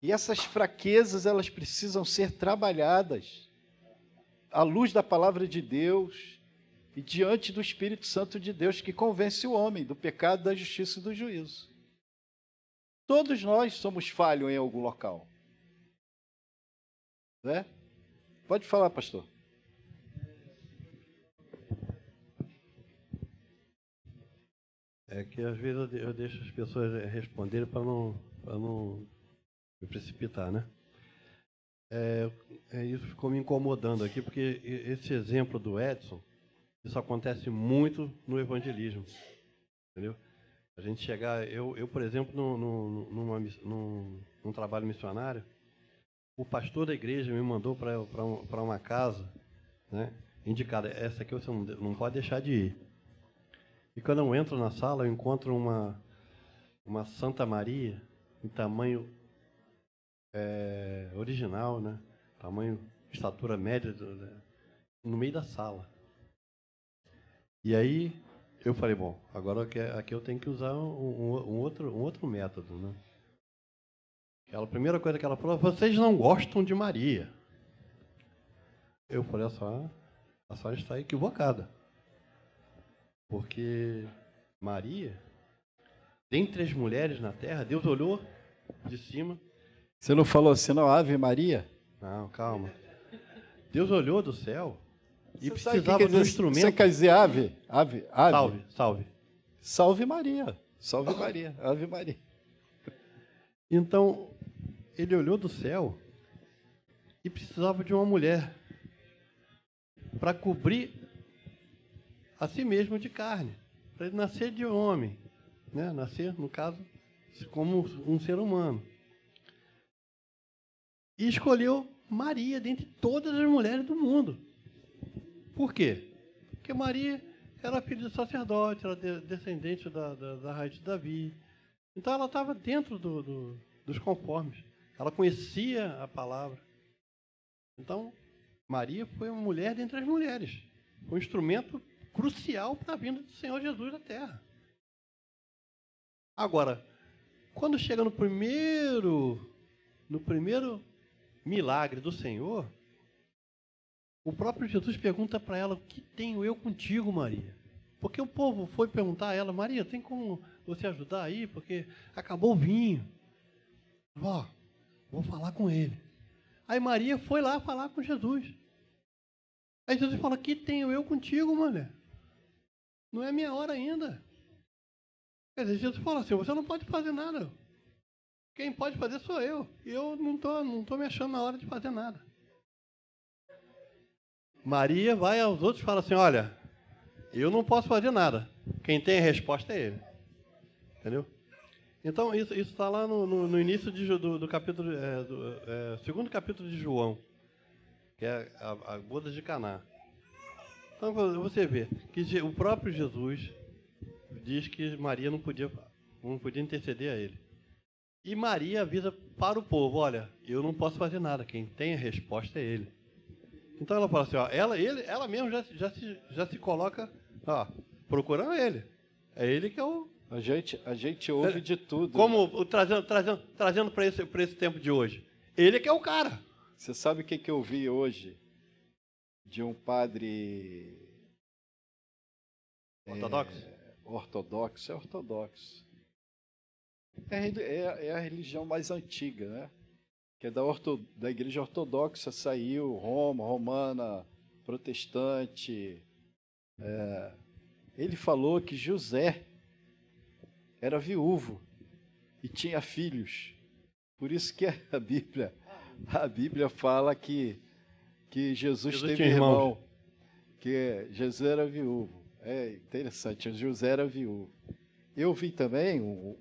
E essas fraquezas, elas precisam ser trabalhadas à luz da palavra de Deus e diante do Espírito Santo de Deus, que convence o homem do pecado, da justiça e do juízo. Todos nós somos falhos em algum local. Né? Pode falar, pastor. É que às vezes eu deixo as pessoas responderem para não me precipitar, né? Isso ficou me incomodando aqui, porque esse exemplo do Edson, isso acontece muito no evangelismo, entendeu? A gente chegar, eu por exemplo, num trabalho missionário, o pastor da igreja me mandou para uma casa, né, indicada, essa aqui você não pode deixar de ir. E quando eu entro na sala, eu encontro uma Santa Maria em tamanho original, né, tamanho, estatura média, no meio da sala. E aí eu falei, bom, agora aqui eu tenho que usar um outro método, né? A primeira coisa que ela falou, vocês não gostam de Maria. Eu falei, a senhora está equivocada. Porque Maria, dentre as mulheres na terra, Deus olhou de cima. Você não falou assim, não, Ave Maria? Não, calma. Deus olhou do céu e Você precisava de um instrumento. Você quer dizer ave? Ave? Salve. Salve Maria. Salve Maria. Ave Maria. Então, ele olhou do céu e precisava de uma mulher para cobrir a si mesmo de carne, para ele nascer de homem, né? Nascer, no caso, como um ser humano. E escolheu Maria dentre todas as mulheres do mundo. Por quê? Porque Maria era filha de sacerdote, era descendente da raiz de Davi. Então ela estava dentro dos conformes. Ela conhecia a palavra. Então, Maria foi uma mulher dentre as mulheres. Foi um instrumento crucial para a vinda do Senhor Jesus à Terra. Agora, quando chega no primeiro milagre do Senhor, o próprio Jesus pergunta para ela: o que tenho eu contigo, Maria? Porque o povo foi perguntar a ela: Maria, tem como você ajudar aí? Porque acabou o vinho. Ó, vou falar com ele. Aí Maria foi lá falar com Jesus. Aí Jesus fala: que tenho eu contigo, mulher? Não é minha hora ainda. Quer dizer, Jesus fala assim: você não pode fazer nada. Quem pode fazer sou eu. E eu não tô me achando na hora de fazer nada. Maria vai aos outros e fala assim: olha, eu não posso fazer nada. Quem tem a resposta é ele. Entendeu? Então, isso está lá no início do capítulo, segundo capítulo de João, que é a boda de Caná. Então, você vê que o próprio Jesus diz que Maria não podia interceder a ele. E Maria avisa para o povo: olha, eu não posso fazer nada, quem tem a resposta é ele. Então ela fala assim, ó, ela mesmo já se coloca, ó, procurando ele. É ele que é o... A gente ouve de tudo. Como trazendo para esse tempo de hoje. Ele que é o cara. Você sabe o que eu vi hoje de um padre ortodoxo? Ortodoxo. É a religião mais antiga, né? Que é da igreja ortodoxa, saiu Roma, romana, protestante. Ele falou que José era viúvo e tinha filhos. Por isso que a Bíblia fala que Jesus teve irmão, que Jesus era viúvo. É interessante, José era viúvo. Eu vi também um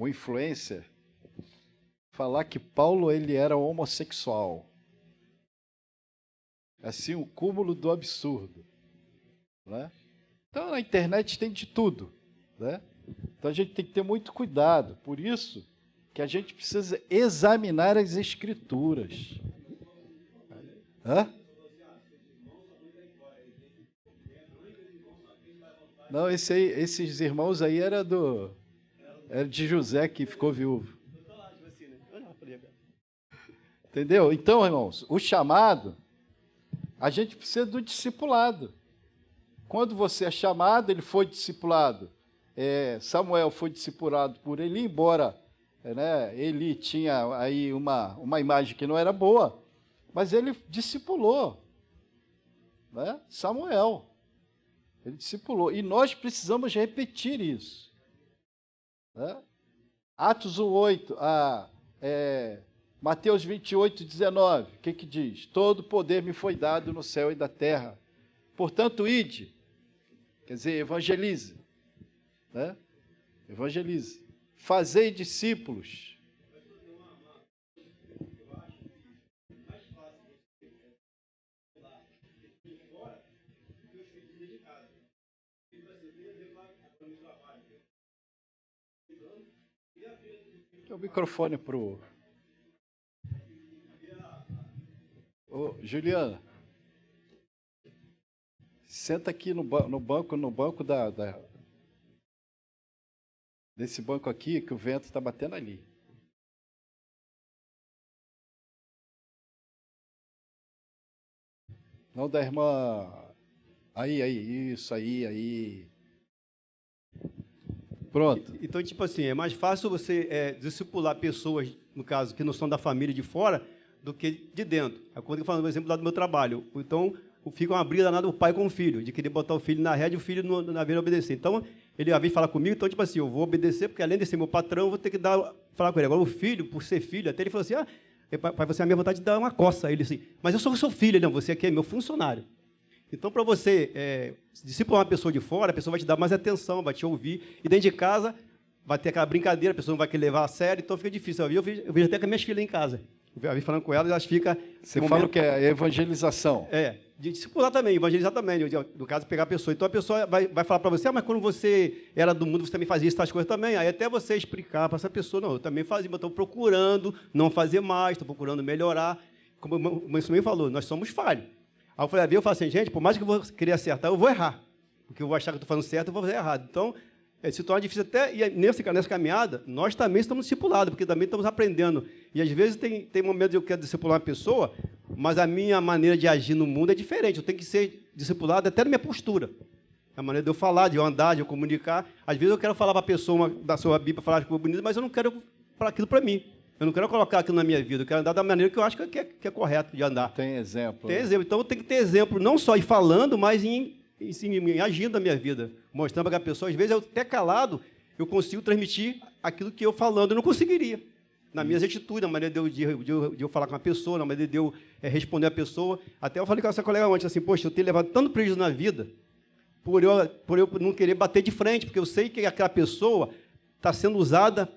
influencer falar que Paulo ele era homossexual. Assim, o cúmulo do absurdo, né? Então, na internet tem de tudo, né? Então, a gente tem que ter muito cuidado. Por isso que a gente precisa examinar as Escrituras. Hã? Não, esses irmãos aí era de José que ficou viúvo. Entendeu? Então, irmãos, o chamado, a gente precisa do discipulado. Quando você é chamado, ele foi discipulado. Samuel foi discipulado por Eli, embora Eli tinha aí uma imagem que não era boa, mas ele discipulou, né? Samuel. Ele discipulou. E nós precisamos repetir isso, né? Atos 1:8, Mateus 28:19, o que diz? Todo poder me foi dado no céu e da terra. Portanto, ide, quer dizer, evangelize, né? Evangelize. Fazei discípulos. O microfone para o... Juliana, senta aqui no banco desse banco aqui, que o vento está batendo ali. Não, da irmã... Aí. Pronto. Então, tipo assim, é mais fácil você discipular pessoas, no caso, que não são da família de fora, do que de dentro. É quando eu falo, por exemplo, lá do meu trabalho. Então, fica uma briga danada o pai com o filho, de querer botar o filho na rédea e o filho na vez obedecer. Então, ele às vezes fala comigo, então, tipo assim, eu vou obedecer, porque além de ser meu patrão, eu vou ter que falar com ele. Agora, o filho, por ser filho, até ele falou assim, pai, você é a minha vontade de dar uma coça. Ele assim, mas eu sou seu filho. Não, você aqui é meu funcionário. Então, para você discipular uma pessoa de fora, a pessoa vai te dar mais atenção, vai te ouvir. E dentro de casa, vai ter aquela brincadeira, a pessoa não vai querer levar a sério, então fica difícil. Eu vejo até com as minhas filhas em casa. Eu vi falando com elas, elas ficam... Você fala que é evangelização. De discipular também, evangelizar também, no caso, pegar a pessoa. Então, a pessoa vai falar para você, mas quando você era do mundo, você também fazia essas coisas também. Aí até você explicar para essa pessoa, não, eu também fazia, mas estou procurando não fazer mais, estou procurando melhorar. Como o Mãe falou, nós somos falhos. Aí eu falei, eu falo assim, gente, por mais que eu vou querer acertar, eu vou errar. Porque eu vou achar que eu estou fazendo certo, eu vou fazer errado. Então, se torna difícil até, e nessa caminhada, nós também estamos discipulados, porque também estamos aprendendo. E às vezes tem momentos que eu quero discipular uma pessoa, mas a minha maneira de agir no mundo é diferente. Eu tenho que ser discipulado até na minha postura. A maneira de eu falar, de eu andar, de eu comunicar. Às vezes eu quero falar para a pessoa da sua Bíblia, falar que foi bonito, mas eu não quero falar aquilo para mim. Eu não quero colocar aquilo na minha vida. Eu quero andar da maneira que eu acho que é correto de andar. Tem exemplo. Tem exemplo. Então eu tenho que ter exemplo, não só em falando, mas em agindo na minha vida. Mostrando para a pessoa, às vezes, eu até calado, eu consigo transmitir aquilo que eu falando eu não conseguiria. Nas minhas atitudes, na maneira de eu falar com a pessoa, na maneira de eu responder a pessoa. Até eu falei com essa colega ontem, assim, poxa, eu tenho levado tanto prejuízo na vida por eu não querer bater de frente, porque eu sei que aquela pessoa está sendo usada,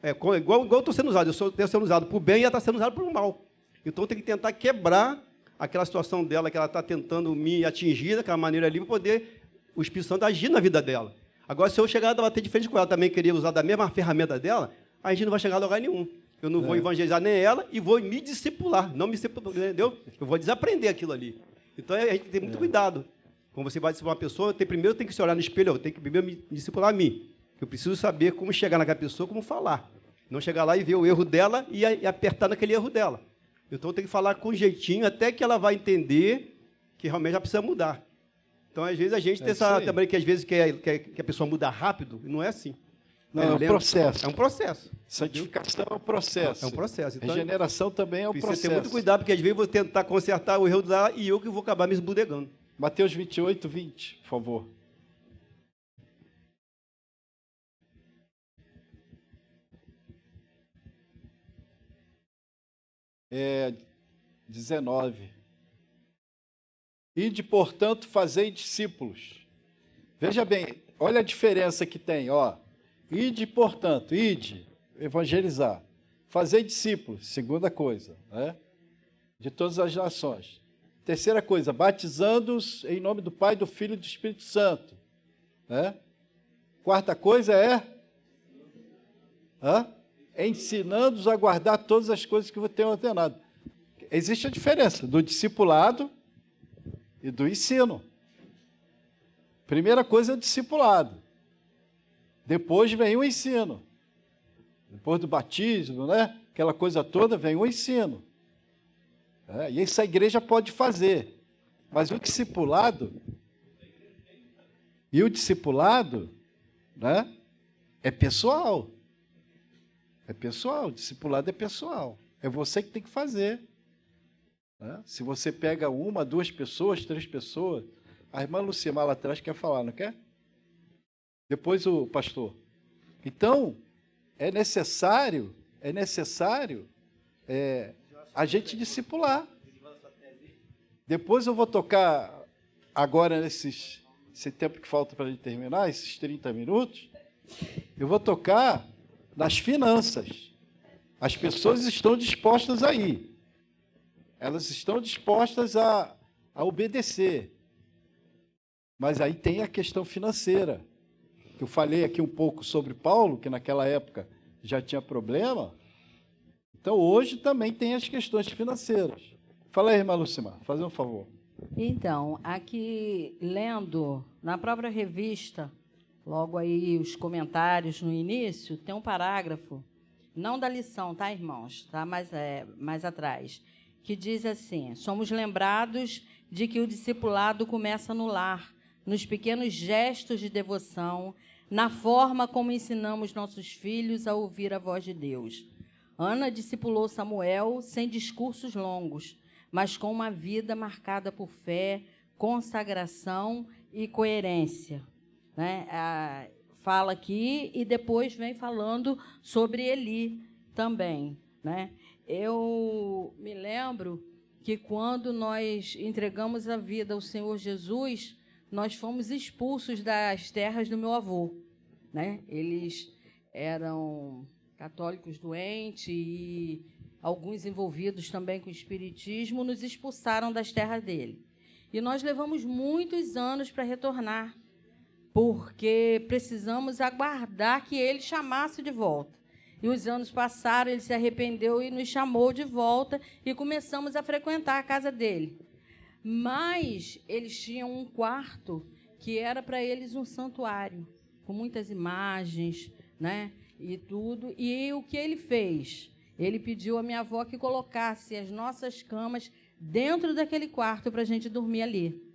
igual eu estou sendo usado, eu estou sendo usado por bem e ela está sendo usada por mal. Então, eu tenho que tentar quebrar aquela situação dela que ela está tentando me atingir daquela maneira ali, para poder o Espírito Santo agir na vida dela. Agora, se eu chegar a bater de frente com ela também, querer usar da mesma ferramenta dela, a gente não vai chegar a lugar nenhum. Eu não vou evangelizar nem ela e vou me discipular. Não me discipular, entendeu? Eu vou desaprender aquilo ali. Então, a gente tem muito cuidado. Quando você vai discipular uma pessoa, primeiro tem que se olhar no espelho, eu tenho que primeiro me discipular a mim. Eu preciso saber como chegar naquela pessoa, como falar. Não chegar lá e ver o erro dela e apertar naquele erro dela. Então, eu tenho que falar com jeitinho até que ela vai entender que realmente já precisa mudar. Então, às vezes, a gente tem essa também que às vezes quer que a pessoa muda rápido, e não é assim. Não, é um processo. É um processo. Santificação é um processo. É um processo. Então, regeneração também é um processo. Precisa ter muito cuidado, porque às vezes eu vou tentar consertar o erro dela e eu que vou acabar me esbudegando. Mateus 28, 20, por favor. É 19. Ide, portanto, fazei discípulos. Veja bem, olha a diferença que tem, ó. Ide, portanto, evangelizar. Fazei discípulos, segunda coisa, né? De todas as nações. Terceira coisa, batizando-os em nome do Pai, do Filho e do Espírito Santo. Né? Quarta coisa ensinando-os a guardar todas as coisas que eu tenho ordenado. Existe a diferença do discipulado e do ensino. Primeira coisa é o discipulado. Depois vem o ensino. Depois do batismo, né? Aquela coisa toda, vem o ensino. E isso a igreja pode fazer. Mas o discipulado, né, é pessoal. É pessoal, o discipulado é pessoal. É você que tem que fazer. Né? Se você pega 1, 2 pessoas, 3 pessoas, a irmã Lucimar lá atrás quer falar, não quer? Depois o pastor. Então, é necessário a gente discipular. Depois eu vou tocar, agora esse tempo que falta para a gente terminar, esses 30 minutos, eu vou tocar nas finanças. As pessoas estão dispostas a ir. Elas estão dispostas a obedecer. Mas aí tem a questão financeira. Eu falei aqui um pouco sobre Paulo, que naquela época já tinha problema. Então, hoje também tem as questões financeiras. Fala aí, irmã Lucimar, faz um favor. Então, aqui, lendo na própria revista, logo aí os comentários no início, tem um parágrafo, não da lição, tá, irmãos? Tá mais atrás, que diz assim: somos lembrados de que o discipulado começa no lar, nos pequenos gestos de devoção, na forma como ensinamos nossos filhos a ouvir a voz de Deus. Ana discipulou Samuel sem discursos longos, mas com uma vida marcada por fé, consagração e coerência. Né? Fala aqui e depois vem falando sobre Eli também. Né? Eu me lembro que quando nós entregamos a vida ao Senhor Jesus, nós fomos expulsos das terras do meu avô. Né? Eles eram católicos doentes e alguns envolvidos também com o espiritismo nos expulsaram das terras dele. E nós levamos muitos anos para retornar, porque precisamos aguardar que ele chamasse de volta. E os anos passaram, ele se arrependeu e nos chamou de volta e começamos a frequentar a casa dele. Mas eles tinham um quarto que era para eles um santuário, com muitas imagens, né? E tudo. E o que ele fez? Ele pediu à minha avó que colocasse as nossas camas dentro daquele quarto para a gente dormir ali.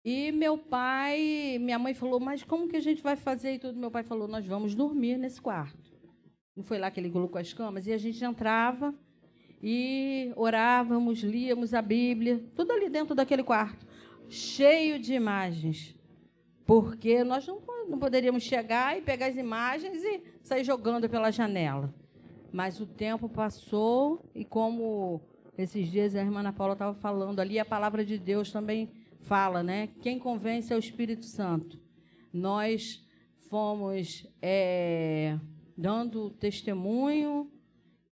E minha mãe falou, mas como que a gente vai fazer e tudo? Meu pai falou, nós vamos dormir nesse quarto. Não foi lá que ele colocou as camas? E a gente entrava e orávamos, líamos a Bíblia, tudo ali dentro daquele quarto, cheio de imagens. Porque nós não poderíamos chegar e pegar as imagens e sair jogando pela janela. Mas o tempo passou e como esses dias a irmã Ana Paula estava falando ali, a palavra de Deus também fala, né? Quem convence é o Espírito Santo. Nós fomos dando testemunho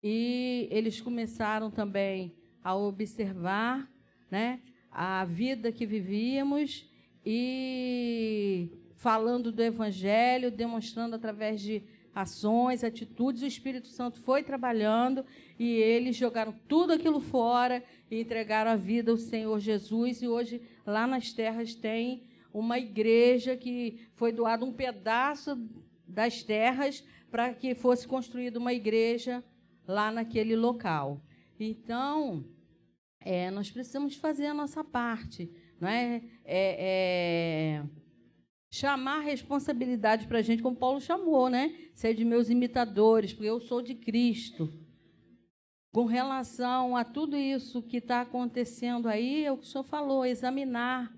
e eles começaram também a observar, né, a vida que vivíamos e falando do Evangelho, demonstrando através de ações, atitudes, o Espírito Santo foi trabalhando e eles jogaram tudo aquilo fora e entregaram a vida ao Senhor Jesus. E hoje, lá nas terras, tem uma igreja que foi doado um pedaço das terras para que fosse construída uma igreja lá naquele local. Então, nós precisamos fazer a nossa parte, não é? Chamar a responsabilidade para a gente, como Paulo chamou, né? Ser de meus imitadores, porque eu sou de Cristo. Com relação a tudo isso que está acontecendo aí, é o que o senhor falou, examinar,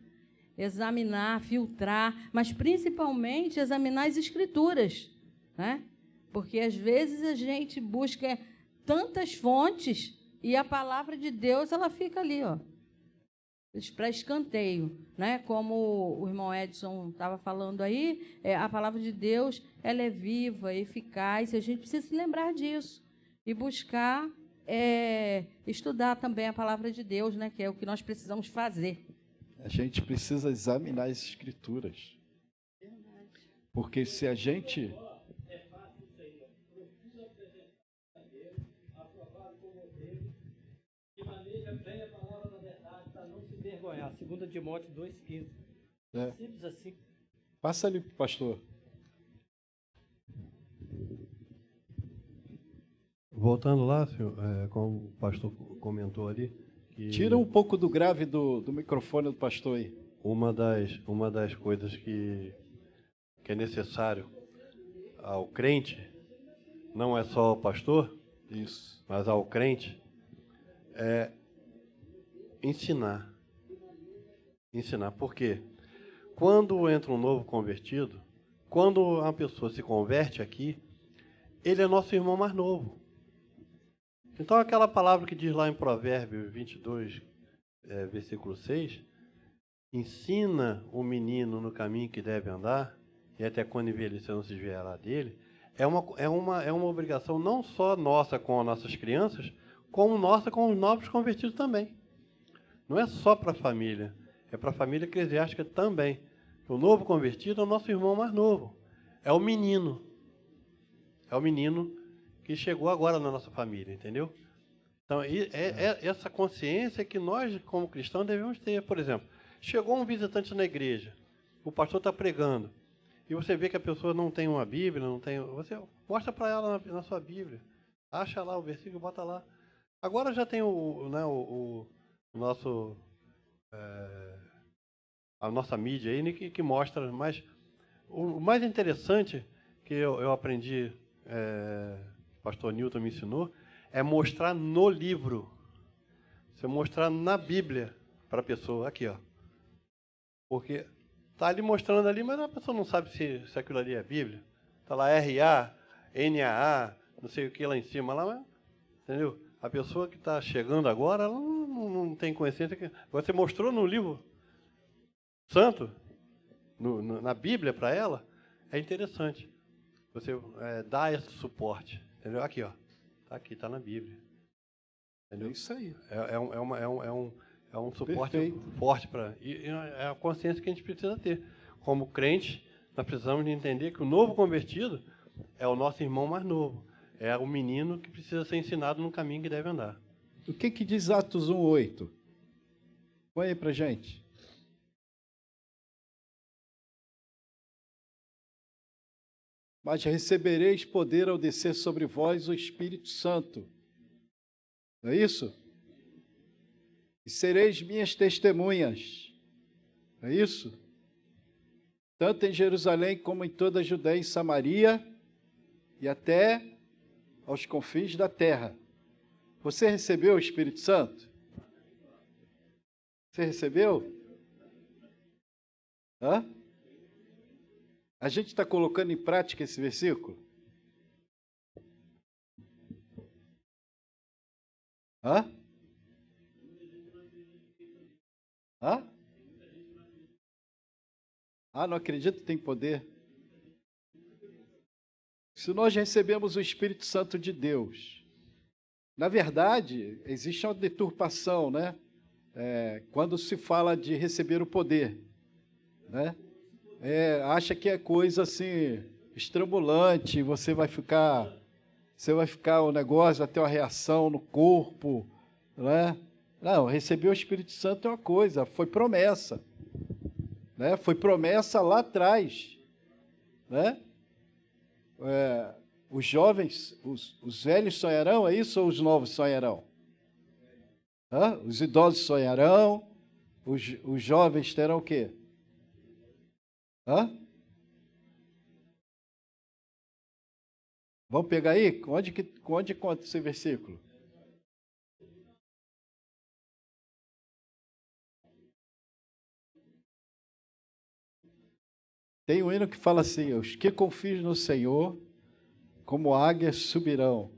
filtrar, mas principalmente examinar as Escrituras, né? Porque às vezes a gente busca tantas fontes e a palavra de Deus ela fica ali, ó, para escanteio, né? Como o irmão Edson estava falando aí, a palavra de Deus ela é viva, eficaz, e a gente precisa se lembrar disso e buscar estudar também a palavra de Deus, né? Que é o que nós precisamos fazer. A gente precisa examinar as Escrituras, porque se a gente vergonhar. 2 Timóteo 2,15. Simples assim. Passa ali para o pastor. Voltando lá, senhor, como o pastor comentou ali, que Tira um pouco do grave do microfone do pastor aí. uma das coisas que é necessário ao crente, não é só ao pastor, Isso. mas ao crente, é ensinar. Ensinar. Por quê? Quando entra um novo convertido, quando uma pessoa se converte aqui, ele é nosso irmão mais novo. Então, aquela palavra que diz lá em Provérbios 22, versículo 6, ensina o menino no caminho que deve andar, e até quando envelhecer não se desviará dele, é uma obrigação não só nossa com as nossas crianças, como nossa com os novos convertidos também. Não é só para a família, é para a família eclesiástica também. O novo convertido é o nosso irmão mais novo, é o menino. É o menino que chegou agora na nossa família, entendeu? Então, essa consciência que nós, como cristãos, devemos ter. Por exemplo, chegou um visitante na igreja, o pastor está pregando, e você vê que a pessoa não tem uma Bíblia, você mostra para ela na sua Bíblia, acha lá o versículo, bota lá. Agora já tem a nossa mídia aí que mostra, mas o mais interessante que eu aprendi, o pastor Newton me ensinou, é mostrar no livro. Você mostrar na Bíblia para a pessoa, aqui, ó. Porque está ali mostrando ali, mas a pessoa não sabe se aquilo ali é Bíblia. Está lá R-A, N-A-A, não sei o que lá em cima, lá, mas, entendeu? A pessoa que está chegando agora, ela não tem consciência. Você mostrou no livro santo, na Bíblia para ela, é interessante. Você dá esse suporte, entendeu? Aqui, ó. Tá aqui, tá na Bíblia. Entendeu? É isso aí. É um suporte Perfeito. forte para. E é a consciência que a gente precisa ter. Como crente, nós precisamos de entender que o novo convertido é o nosso irmão mais novo. É o menino que precisa ser ensinado no caminho que deve andar. O que diz Atos 1:8? Põe aí para gente. Mas recebereis poder ao descer sobre vós o Espírito Santo. Não é isso? E sereis minhas testemunhas. Não é isso? Tanto em Jerusalém como em toda a Judéia e Samaria e até aos confins da terra. Você recebeu o Espírito Santo? Você recebeu? Hã? A gente está colocando em prática esse versículo? Hã? Hã? Ah, não acredito que tem poder. Se nós recebemos o Espírito Santo de Deus, na verdade, existe uma deturpação, né? Quando se fala de receber o poder, né? Acha que é coisa assim, estrambulante, você vai ficar o negócio, vai ter uma reação no corpo, né? Não, receber o Espírito Santo é uma coisa, foi promessa, né? Foi promessa lá atrás, né? Os jovens, os velhos sonharão, é isso, ou os novos sonharão? Os idosos sonharão, os jovens terão o quê? Vamos pegar aí? Onde conta esse versículo? Tem um hino que fala assim: os que confiam no Senhor, como águias subirão.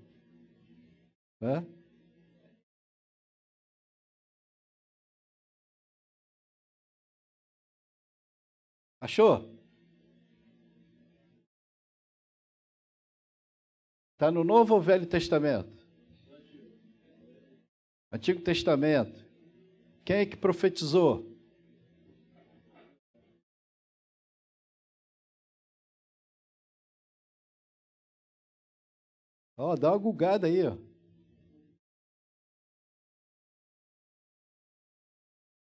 Achou? Está no Novo ou Velho Testamento? Antigo Testamento. Quem é que profetizou? Dá uma gulgada aí, ó.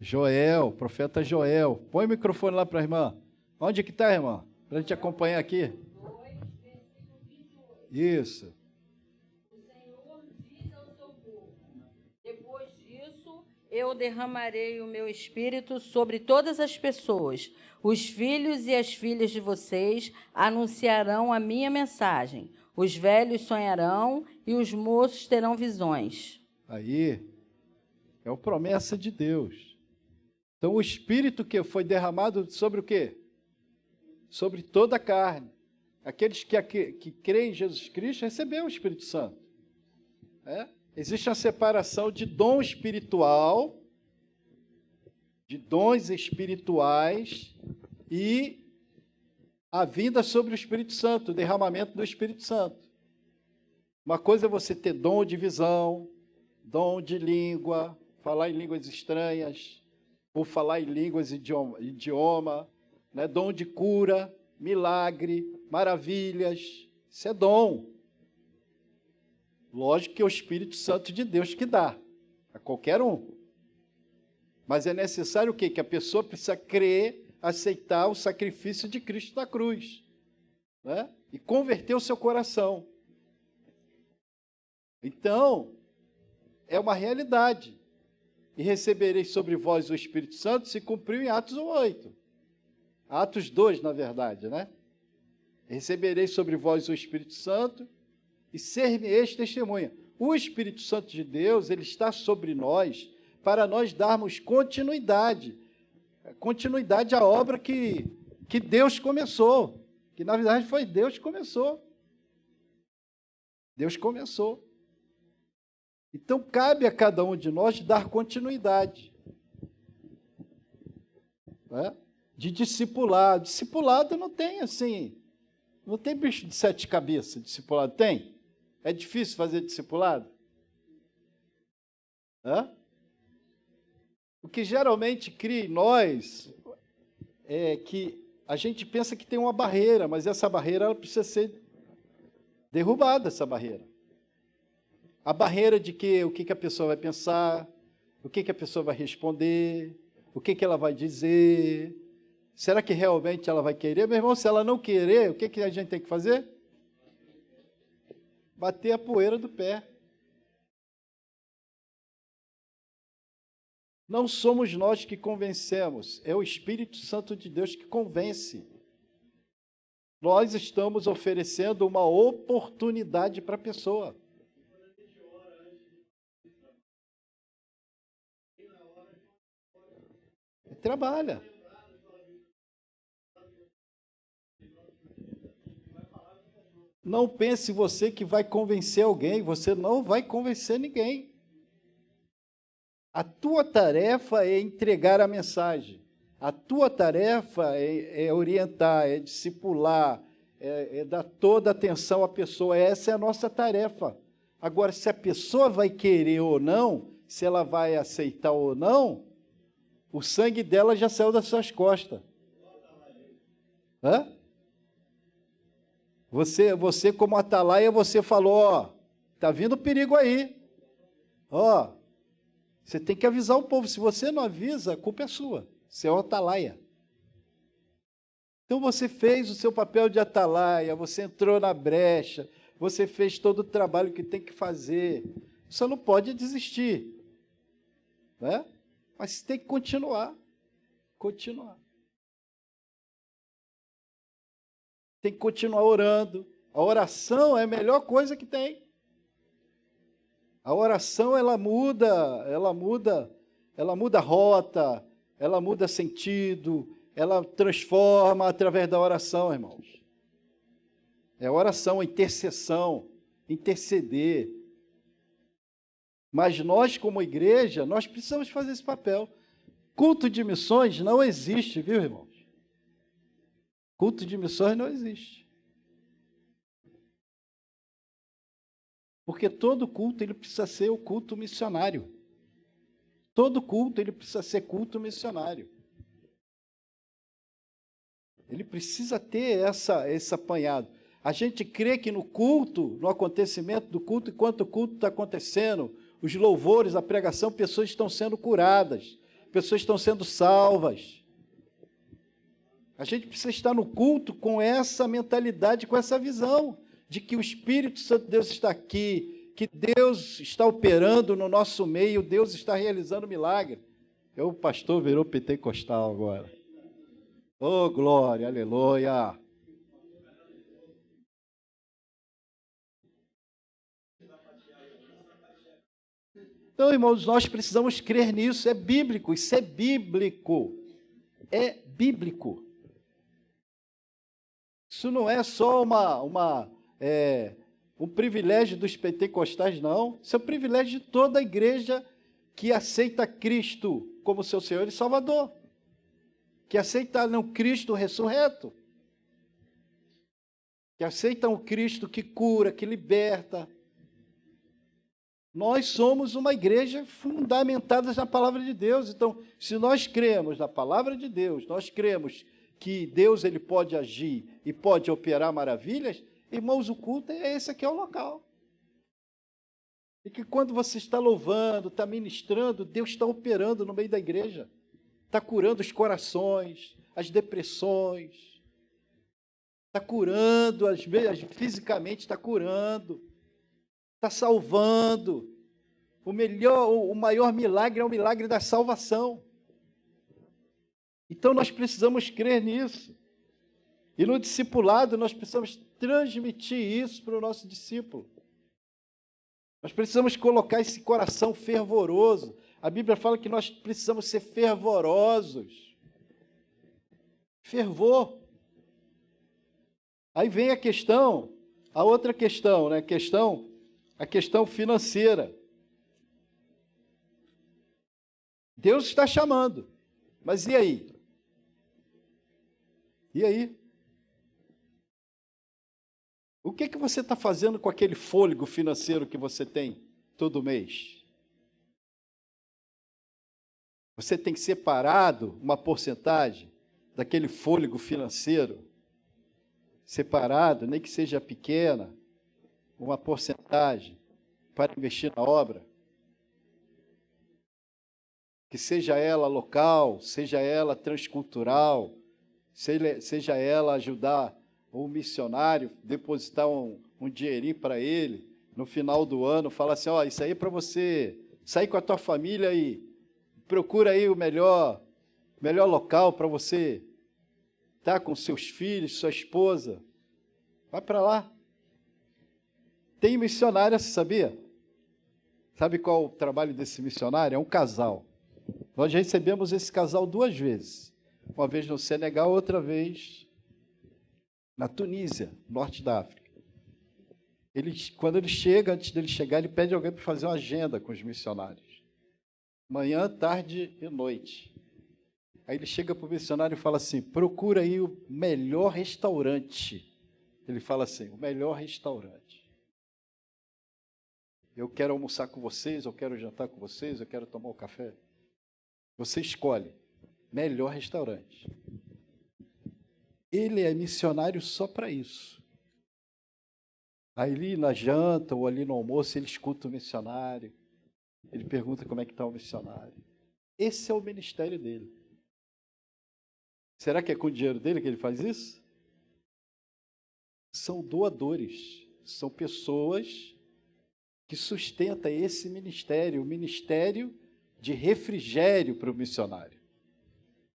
Joel, profeta Joel. Põe o microfone lá para a irmã. Onde que está, irmã? Para a gente acompanhar aqui. 2, versículo 28. Isso. O Senhor diz ao seu povo: depois disso, eu derramarei o meu espírito sobre todas as pessoas. Os filhos e as filhas de vocês anunciarão a minha mensagem. Os velhos sonharão e os moços terão visões. Aí, é uma promessa de Deus. Então, o Espírito que foi derramado sobre o quê? Sobre toda a carne. Aqueles que creem em Jesus Cristo receberam o Espírito Santo. Existe uma separação de dom espiritual, de dons espirituais e a vinda sobre o Espírito Santo, o derramamento do Espírito Santo. Uma coisa é você ter dom de visão, dom de língua, falar em línguas estranhas, ou falar em línguas idioma, né? Dom de cura, milagre, maravilhas, isso é dom. Lógico que é o Espírito Santo de Deus que dá, a qualquer um. Mas é necessário o quê? Que a pessoa precisa crer, aceitar o sacrifício de Cristo na cruz, né? E converter o seu coração. Então, é uma realidade. E recebereis sobre vós o Espírito Santo, se cumpriu em Atos 8. Atos 2, na verdade, né? Recebereis sobre vós o Espírito Santo e ser-me-eis testemunha. O Espírito Santo de Deus, ele está sobre nós para nós darmos continuidade à obra que Deus começou, que na verdade foi Deus que começou. Deus começou. Então, cabe a cada um de nós dar continuidade, né? De discipulado. Discipulado não tem assim, não tem bicho de 7 cabeças, discipulado tem? É difícil fazer discipulado? O que geralmente cria em nós é que a gente pensa que tem uma barreira, mas essa barreira ela precisa ser derrubada, essa barreira. A barreira de que o que a pessoa vai pensar, o que a pessoa vai responder, O que ela vai dizer? Será que realmente ela vai querer? Meu irmão, se ela não querer, o que a gente tem que fazer? Bater a poeira do pé. Não somos nós que convencemos, é o Espírito Santo de Deus que convence. Nós estamos oferecendo uma oportunidade para a pessoa. Trabalha. Não pense você que vai convencer alguém, você não vai convencer ninguém. A tua tarefa é entregar a mensagem. A tua tarefa é orientar, é discipular, é dar toda a atenção à pessoa. Essa é a nossa tarefa. Agora, se a pessoa vai querer ou não, se ela vai aceitar ou não, o sangue dela já saiu das suas costas. Hã? Você como atalaia, você falou, ó, tá vindo perigo aí. Ó, você tem que avisar o povo. Se você não avisa, a culpa é sua. Você é o atalaia. Então você fez o seu papel de atalaia, você entrou na brecha, você fez todo o trabalho que tem que fazer. Você não pode desistir. Né? Mas tem que continuar. Continuar. Tem que continuar orando. A oração é a melhor coisa que tem. A oração, ela muda a rota, ela muda sentido, ela transforma através da oração, irmãos. É oração, intercessão, interceder. Mas nós, como igreja, nós precisamos fazer esse papel. Culto de missões não existe, viu, irmãos? Culto de missões não existe. Porque todo culto ele precisa ser o culto missionário. Todo culto ele precisa ser culto missionário. Ele precisa ter esse apanhado. A gente crê que no culto, no acontecimento do culto, enquanto o culto está acontecendo, os louvores, a pregação, pessoas estão sendo curadas, pessoas estão sendo salvas. A gente precisa estar no culto com essa mentalidade, com essa visão de que o Espírito Santo de Deus está aqui, que Deus está operando no nosso meio, Deus está realizando milagre. O pastor virou pentecostal agora. Oh, glória, aleluia. Então, irmãos, nós precisamos crer nisso, é bíblico, isso é bíblico. É bíblico. Isso não é só um privilégio dos pentecostais, não. Isso é um privilégio de toda a igreja que aceita Cristo como seu Senhor e Salvador. Que aceita um Cristo ressurreto. Que aceita um Cristo que cura, que liberta. Nós somos uma igreja fundamentada na palavra de Deus. Então, se nós cremos na palavra de Deus, nós cremos que Deus ele pode agir e pode operar maravilhas, irmãos, o culto é esse aqui, é o local. E que quando você está louvando, está ministrando, Deus está operando no meio da igreja. Está curando os corações, as depressões. Está curando, fisicamente está curando. Está salvando. O maior milagre é o milagre da salvação. Então nós precisamos crer nisso. E no discipulado nós precisamos transmitir isso para o nosso discípulo. Nós precisamos colocar esse coração fervoroso. A Bíblia fala que nós precisamos ser fervorosos. Fervor. Aí vem a outra questão, né? A questão financeira. Deus está chamando. Mas e aí? E aí? O que você está fazendo com aquele fôlego financeiro que você tem todo mês? Você tem separado uma porcentagem daquele fôlego financeiro? Separado, nem que seja pequena, uma porcentagem para investir na obra? que seja ela local, seja ela transcultural, seja ela ajudar o missionário, depositar um dinheirinho para ele, no final do ano, fala assim, ó, isso aí é para você sair com a tua família e procura aí o melhor local para você estar com seus filhos, sua esposa. Vai para lá. Tem missionária, você sabia? Sabe qual o trabalho desse missionário? É um casal. Nós já recebemos esse casal 2 vezes. Uma vez no Senegal, outra vez na Tunísia, norte da África. Quando ele chega, antes dele chegar, ele pede alguém para fazer uma agenda com os missionários. Manhã, tarde e noite. Aí ele chega para o missionário e fala assim, procura aí o melhor restaurante. Ele fala assim, o melhor restaurante. Eu quero almoçar com vocês, eu quero jantar com vocês, eu quero tomar um café. Você escolhe. Melhor restaurante. Ele é missionário só para isso. Aí ali na janta ou ali no almoço, ele escuta o missionário. Ele pergunta como é que está o missionário. Esse é o ministério dele. Será que é com o dinheiro dele que ele faz isso? São doadores. São pessoas que sustentam esse ministério, o ministério de refrigério para o missionário,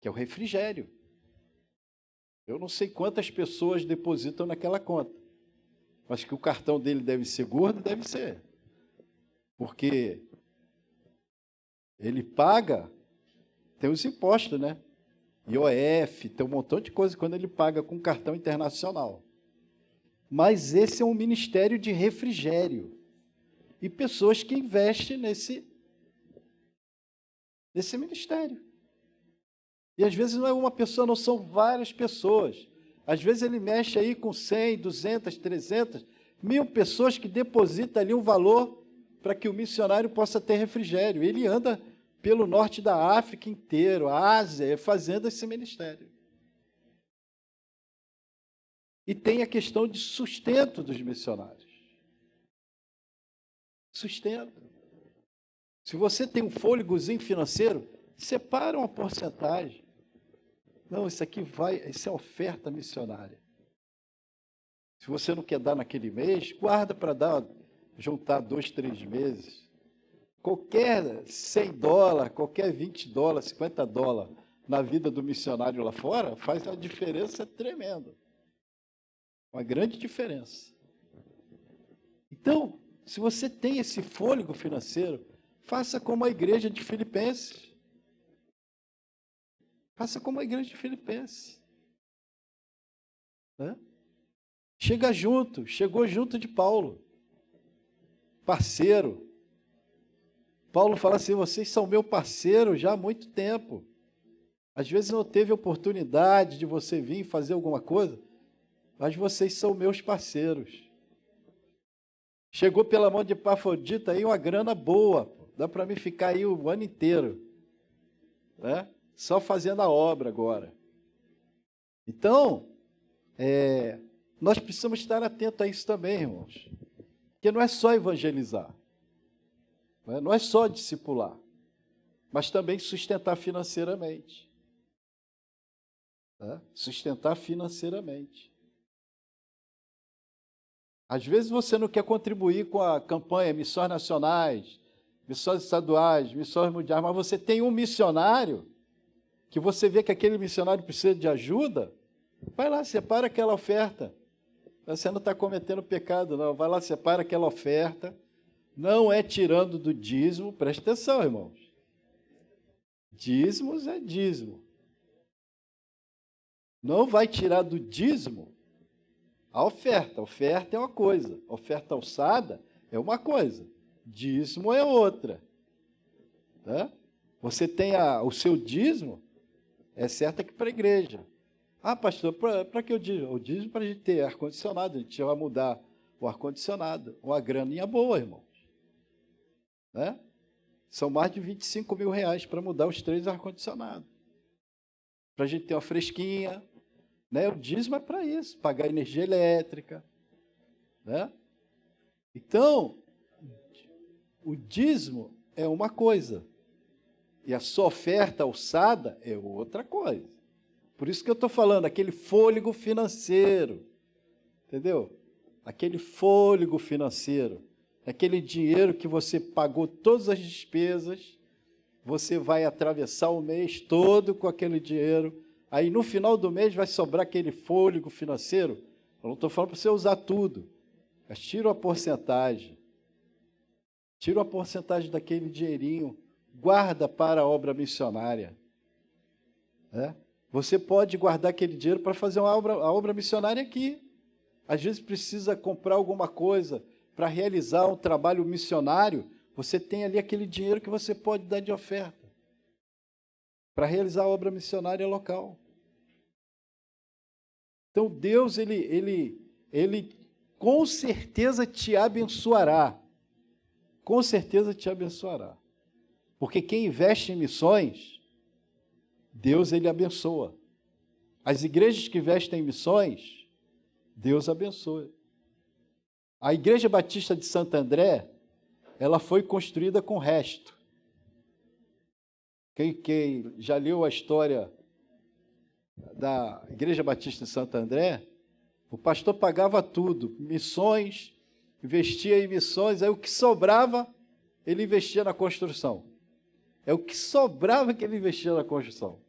que é o refrigério. Eu não sei quantas pessoas depositam naquela conta, mas que o cartão dele deve ser gordo, deve ser. Porque ele paga, tem os impostos, né? IOF, tem um montão de coisa quando ele paga com cartão internacional. Mas esse é um ministério de refrigério. E pessoas que investem nesse ministério. E às vezes não é uma pessoa, não são várias pessoas. Às vezes ele mexe aí com 100, 200, 300, 1000 pessoas que depositam ali um valor para que o missionário possa ter refrigério. Ele anda pelo norte da África inteiro, a Ásia, fazendo esse ministério. E tem a questão de sustento dos missionários. Sustento. Se você tem um fôlegozinho financeiro, separa uma porcentagem. Não, isso é oferta missionária. Se você não quer dar naquele mês, guarda para juntar 2, 3 meses. Qualquer $100, qualquer $20, $50 na vida do missionário lá fora, faz uma diferença tremenda. Uma grande diferença. Então, se você tem esse fôlego financeiro, faça como a igreja de Filipenses. Faça como a igreja de Filipenses. Né? Chegou junto de Paulo. Parceiro. Paulo fala assim, vocês são meu parceiro já há muito tempo. Às vezes não teve oportunidade de você vir fazer alguma coisa, mas vocês são meus parceiros. Chegou pela mão de Epafrodito aí uma grana boa, dá para mim ficar aí o ano inteiro, né? Só fazendo a obra agora. Então, nós precisamos estar atentos a isso também, irmãos. Porque não é só evangelizar, não é só discipular, mas também sustentar financeiramente. Né? Sustentar financeiramente. Às vezes você não quer contribuir com a campanha Missões Nacionais, Missões Estaduais, Missões Mundiais, mas você tem um missionário que você vê que aquele missionário precisa de ajuda, vai lá, separa aquela oferta. Você não está cometendo pecado, não. Vai lá, separa aquela oferta. Não é tirando do dízimo, preste atenção, irmãos. Dízimos é dízimo. Não vai tirar do dízimo a oferta. A oferta é uma coisa. A oferta alçada é uma coisa. Dízimo é outra. Tá? Você tem o seu dízimo, é certo que para a igreja. Ah, pastor, para que eu dízimo? O dízimo para a gente ter ar-condicionado, a gente vai mudar o ar-condicionado. Uma graninha boa, irmãos. Né? São mais de R$25 mil para mudar os 3 ar-condicionados. Para a gente ter uma fresquinha. Né? O dízimo é para isso, pagar energia elétrica. Né? Então, o dízimo é uma coisa. e a sua oferta alçada é outra coisa. Por isso que eu estou falando, aquele fôlego financeiro, entendeu? Aquele fôlego financeiro, aquele dinheiro que você pagou todas as despesas, você vai atravessar o mês todo com aquele dinheiro, aí no final do mês vai sobrar aquele fôlego financeiro. Eu não estou falando para você usar tudo, mas tira uma porcentagem. Tira uma porcentagem daquele dinheirinho, guarda para a obra missionária. Você pode guardar aquele dinheiro para fazer a obra missionária aqui. Às vezes precisa comprar alguma coisa para realizar um trabalho missionário, você tem ali aquele dinheiro que você pode dar de oferta para realizar a obra missionária local. Então Deus, ele com certeza te abençoará. Com certeza te abençoará. Porque quem investe em missões, Deus ele abençoa. As igrejas que investem em missões, Deus abençoa. A Igreja Batista de Santo André, ela foi construída com resto. Quem já leu a história da Igreja Batista de Santo André, o pastor pagava tudo, missões, investia em missões, aí o que sobrava, ele investia na construção. É o que sobrava que ele investia na construção.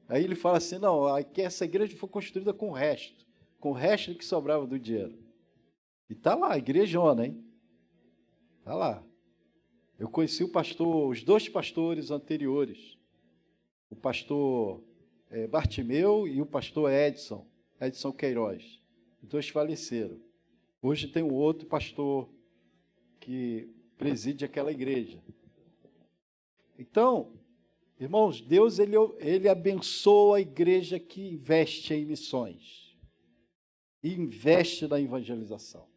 Aí ele fala assim, não, aqui essa igreja foi construída com o resto que sobrava do dinheiro. E está lá, igrejona, hein? Está lá. Eu conheci os dois pastores anteriores, o pastor Bartimeu e o pastor Edson Queiroz. Os dois faleceram. Hoje tem um outro pastor que preside aquela igreja. Então, irmãos, Deus ele abençoa a igreja que investe em missões e investe na evangelização.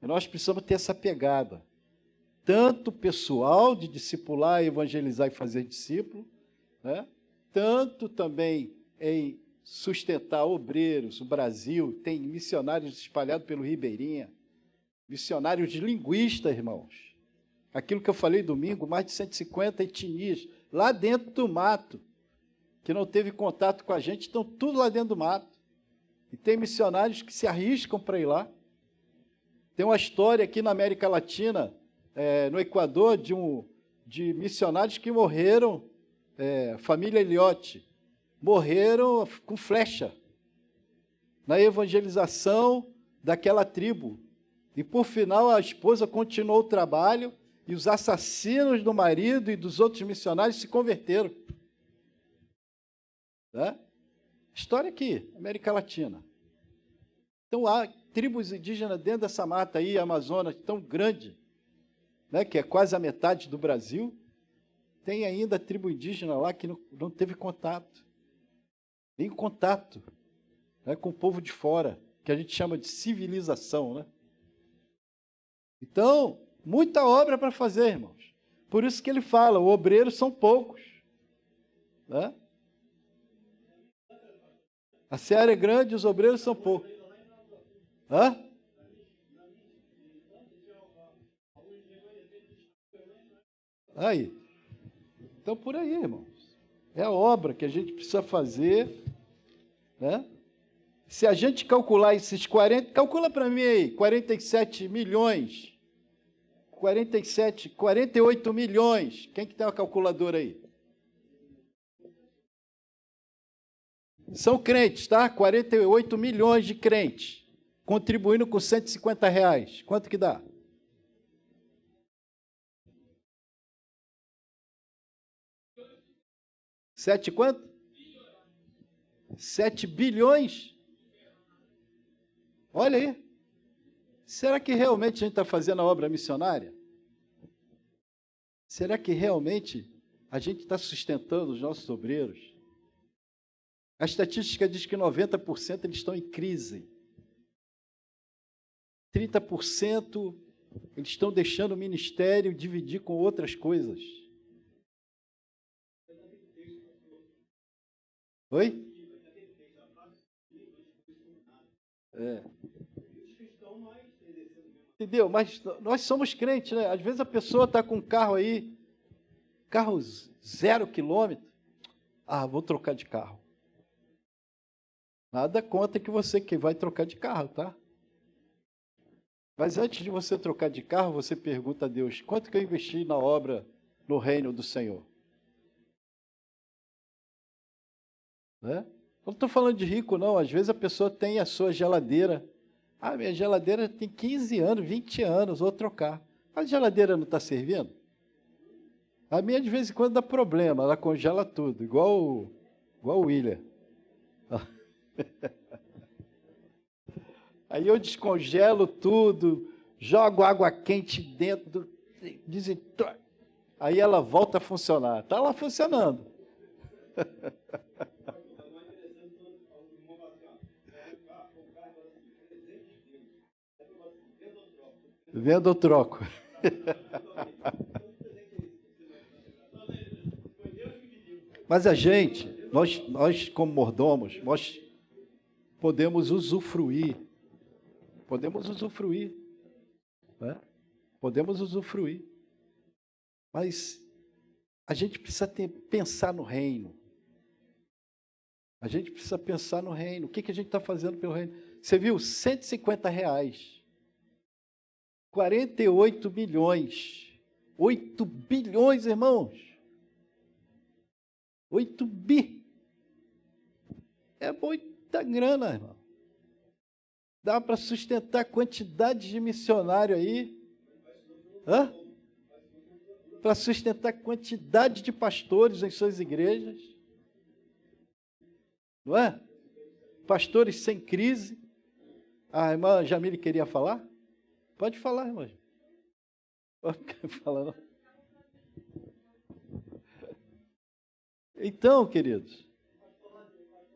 E nós precisamos ter essa pegada, tanto pessoal de discipular, evangelizar e fazer discípulo, né? Tanto também em sustentar obreiros. O Brasil tem missionários espalhados pelo Ribeirinha, missionários de linguistas, irmãos. Aquilo que eu falei domingo, mais de 150 etnias, lá dentro do mato, que não teve contato com a gente, estão tudo lá dentro do mato. E tem missionários que se arriscam para ir lá. Tem uma história aqui na América Latina, no Equador, de missionários que morreram, família Eliote, morreram com flecha, na evangelização daquela tribo. E, por final, a esposa continuou o trabalho e os assassinos do marido e dos outros missionários se converteram. História aqui, América Latina. Então, há tribos indígenas dentro dessa mata aí, Amazonas, tão grande, né, que é quase a metade do Brasil. Tem ainda tribo indígena lá que não teve contato. Nem contato, né, com o povo de fora, que a gente chama de civilização, né? Então, muita obra para fazer, irmãos. Por isso que ele fala, os obreiros são poucos. Né? A seara é grande, os obreiros são poucos. Aí. Então, por aí, irmãos. É a obra que a gente precisa fazer, né? Se a gente calcular esses 40, calcula para mim aí, 47 milhões, 48 milhões, quem que tem uma calculadora aí? São crentes, tá? 48 milhões de crentes, contribuindo com R$150. Quanto que dá? Sete quanto? 7 bilhões? Olha aí. Será que realmente a gente está fazendo a obra missionária? Será que realmente a gente está sustentando os nossos obreiros? A estatística diz que 90% eles estão em crise. 30% eles estão deixando o ministério dividir com outras coisas. Oi? Entendeu? Mas nós somos crentes, né? Às vezes a pessoa está com um carro aí, carro 0 quilômetro. Ah, vou trocar de carro. Nada contra que vai trocar de carro, tá? Mas antes de você trocar de carro, você pergunta a Deus, quanto que eu investi na obra, no reino do Senhor? Né? Não estou falando de rico, não. Às vezes a pessoa tem a sua geladeira. Ah, minha geladeira tem 15 anos, 20 anos, vou trocar. A geladeira não está servindo? A minha, de vez em quando, dá problema, ela congela tudo, igual o William. Aí eu descongelo tudo, jogo água quente dentro, aí ela volta a funcionar. Está lá funcionando. Vendo ou troco. Mas a gente, nós como mordomos, nós podemos usufruir. Né? Podemos usufruir. Mas a gente precisa pensar no reino. A gente precisa pensar no reino. O que a gente está fazendo pelo reino? Você viu? R$150. 48 milhões. 8 bilhões, irmãos. 8 bi. É muita grana, irmão. Dá para sustentar quantidade de missionário aí. Hã? Para sustentar quantidade de pastores em suas igrejas. Não é? Pastores sem crise. A irmã Jamile queria falar? Pode falar, irmã. Pode falar, não. Então, queridos,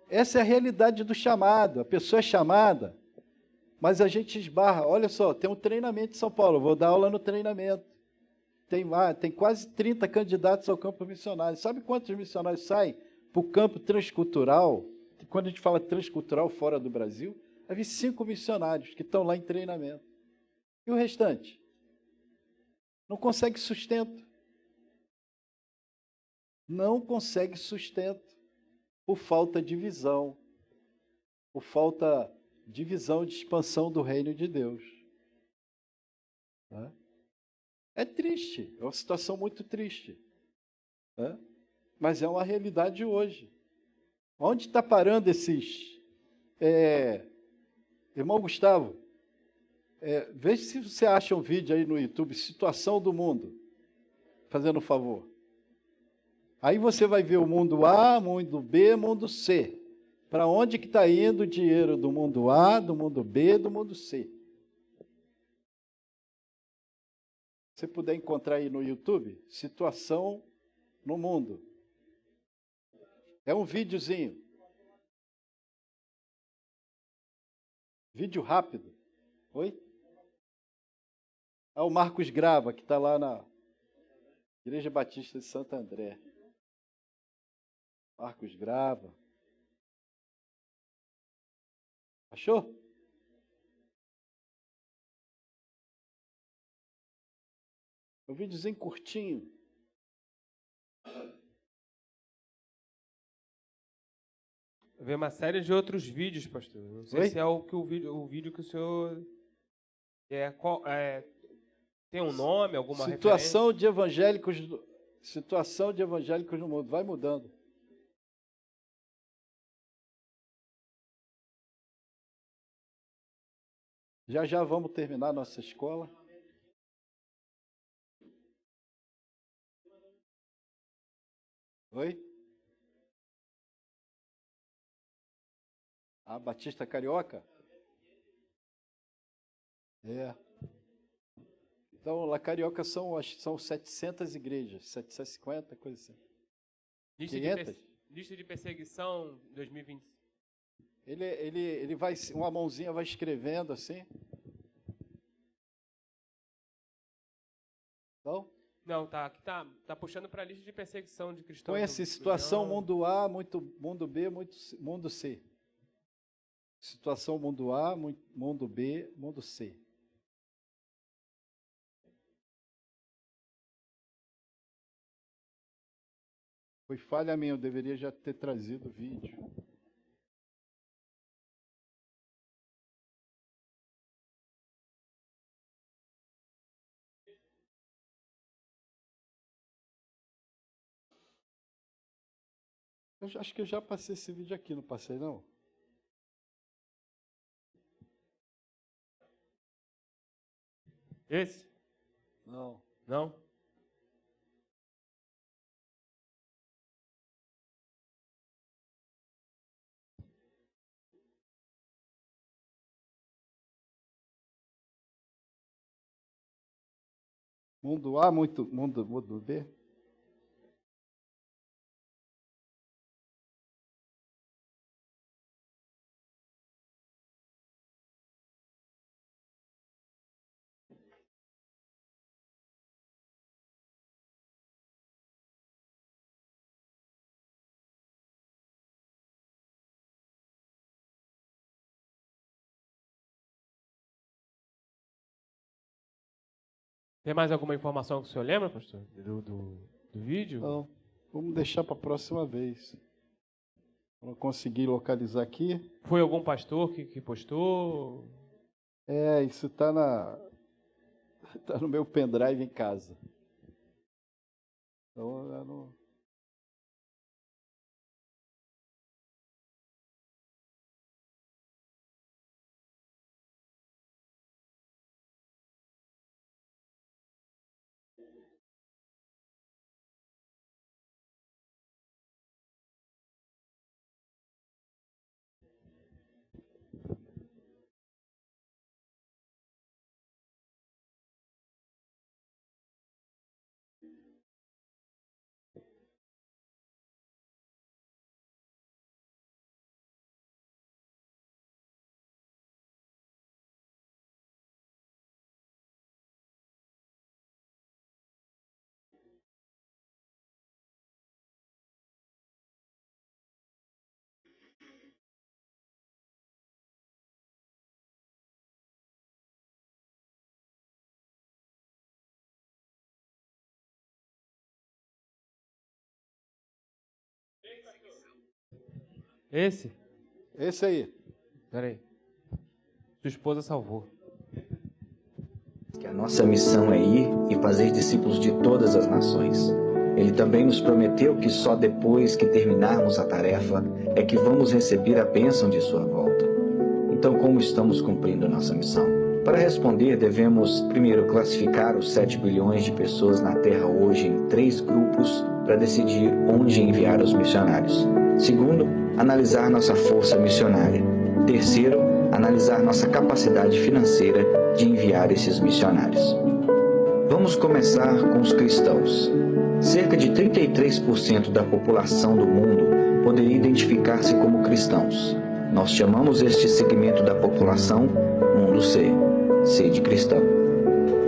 essa é a realidade do chamado. A pessoa é chamada, mas a gente esbarra. Olha só, tem um treinamento em São Paulo, eu vou dar aula no treinamento. Tem quase 30 candidatos ao campo missionário. Sabe quantos missionários saem para o campo transcultural? Quando a gente fala transcultural fora do Brasil, havia 5 missionários que estão lá em treinamento. E o restante? Não consegue sustento. Não consegue sustento por falta de visão, por falta de visão de expansão do reino de Deus. É triste, é uma situação muito triste, né? Mas é uma realidade hoje. Onde está parando esses... Irmão Gustavo, veja se você acha um vídeo aí no YouTube, Situação do Mundo, fazendo um favor. Aí você vai ver o mundo A, mundo B, mundo C. Para onde que está indo o dinheiro do mundo A, do mundo B, do mundo C? Se você puder encontrar aí no YouTube, Situação no Mundo. É um videozinho. Vídeo rápido. Oi? O Marcos Grava, que está lá na Igreja Batista de Santo André. Marcos Grava. Achou? Um videozinho curtinho. Vê uma série de outros vídeos, pastor. Não sei se é o vídeo que o senhor... tem um nome, alguma Situação referência? Situação de evangélicos no mundo. Vai mudando. Já vamos terminar nossa escola. Oi? A Batista Carioca? Então, lá Carioca são 700 igrejas, 750, coisa assim. Lista de perseguição 2020. Ele vai, uma mãozinha vai escrevendo assim. Então? Não, aqui tá puxando para a lista de perseguição de cristãos. Conhece situação mundo A, mundo B, mundo C. Situação mundo A, mundo B, mundo C. Foi falha minha, eu deveria já ter trazido o vídeo. Acho que eu já passei esse vídeo aqui, não passei não? Esse? Não. Não? Mundo A, mundo B? Tem mais alguma informação que o senhor lembra, pastor? Do vídeo? Não. Vamos deixar para a próxima vez. Não consegui localizar aqui. Foi algum pastor que postou? Isso tá no meu pendrive em casa. Então, eu não... Esse? Esse aí. Peraí. Sua esposa salvou. Que a nossa missão é ir e fazer discípulos de todas as nações. Ele também nos prometeu que só depois que terminarmos a tarefa é que vamos receber a bênção de sua volta. Então, como estamos cumprindo nossa missão? Para responder, devemos primeiro classificar os 7 bilhões de pessoas na Terra hoje em 3 grupos para decidir onde enviar os missionários. Segundo, analisar nossa força missionária. Terceiro, analisar nossa capacidade financeira de enviar esses missionários. Vamos começar com os cristãos. Cerca de 33% da população do mundo poderia identificar-se como cristãos. Nós chamamos este segmento da população Mundo C, C de cristão.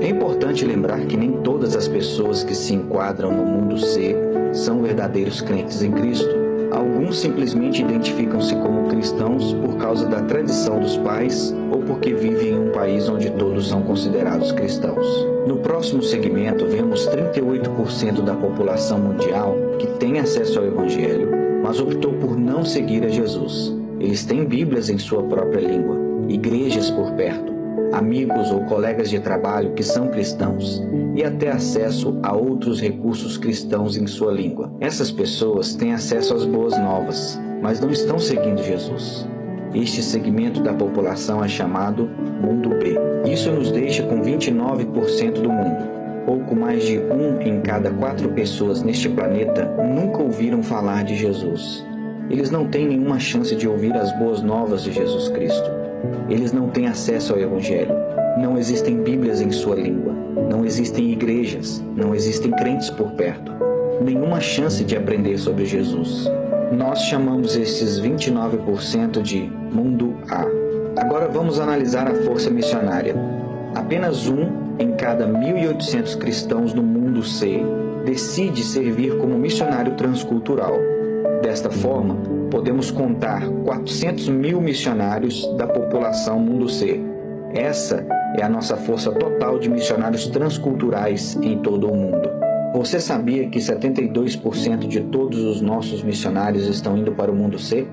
É importante lembrar que nem todas as pessoas que se enquadram no Mundo C são verdadeiros crentes em Cristo. Alguns simplesmente identificam-se como cristãos por causa da tradição dos pais ou porque vivem em um país onde todos são considerados cristãos. No próximo segmento, vemos 38% da população mundial que tem acesso ao Evangelho, mas optou por não seguir a Jesus. Eles têm Bíblias em sua própria língua, igrejas por perto, amigos ou colegas de trabalho que são cristãos e até acesso a outros recursos cristãos em sua língua. Essas pessoas têm acesso às boas novas, mas não estão seguindo Jesus. Este segmento da população é chamado Mundo B. Isso nos deixa com 29% do mundo. Pouco mais de 1 em cada 4 pessoas neste planeta nunca ouviram falar de Jesus. Eles não têm nenhuma chance de ouvir as boas novas de Jesus Cristo. Eles não têm acesso ao Evangelho. Não existem Bíblias em sua língua. Não existem igrejas. Não existem crentes por perto. Nenhuma chance de aprender sobre Jesus. Nós chamamos esses 29% de Mundo A. Agora vamos analisar a força missionária. Apenas 1 em cada 1.800 cristãos no Mundo C decide servir como missionário transcultural. Desta forma, podemos contar 400 mil missionários da população Mundo C. Essa é a nossa força total de missionários transculturais em todo o mundo. Você sabia que 72% de todos os nossos missionários estão indo para o mundo C?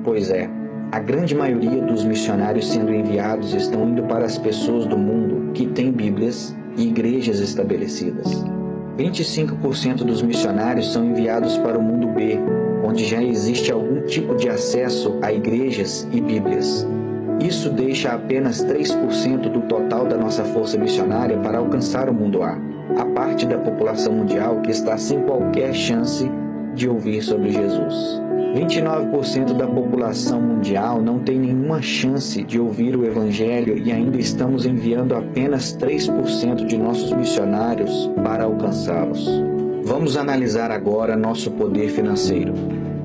Pois é, a grande maioria dos missionários sendo enviados estão indo para as pessoas do mundo que têm Bíblias e igrejas estabelecidas. 25% dos missionários são enviados para o mundo B, onde já existe algum tipo de acesso a igrejas e Bíblias. Isso deixa apenas 3% do total da nossa força missionária para alcançar o mundo A, a parte da população mundial que está sem qualquer chance de ouvir sobre Jesus. 29% da população mundial não tem nenhuma chance de ouvir o Evangelho e ainda estamos enviando apenas 3% de nossos missionários para alcançá-los. Vamos analisar agora nosso poder financeiro.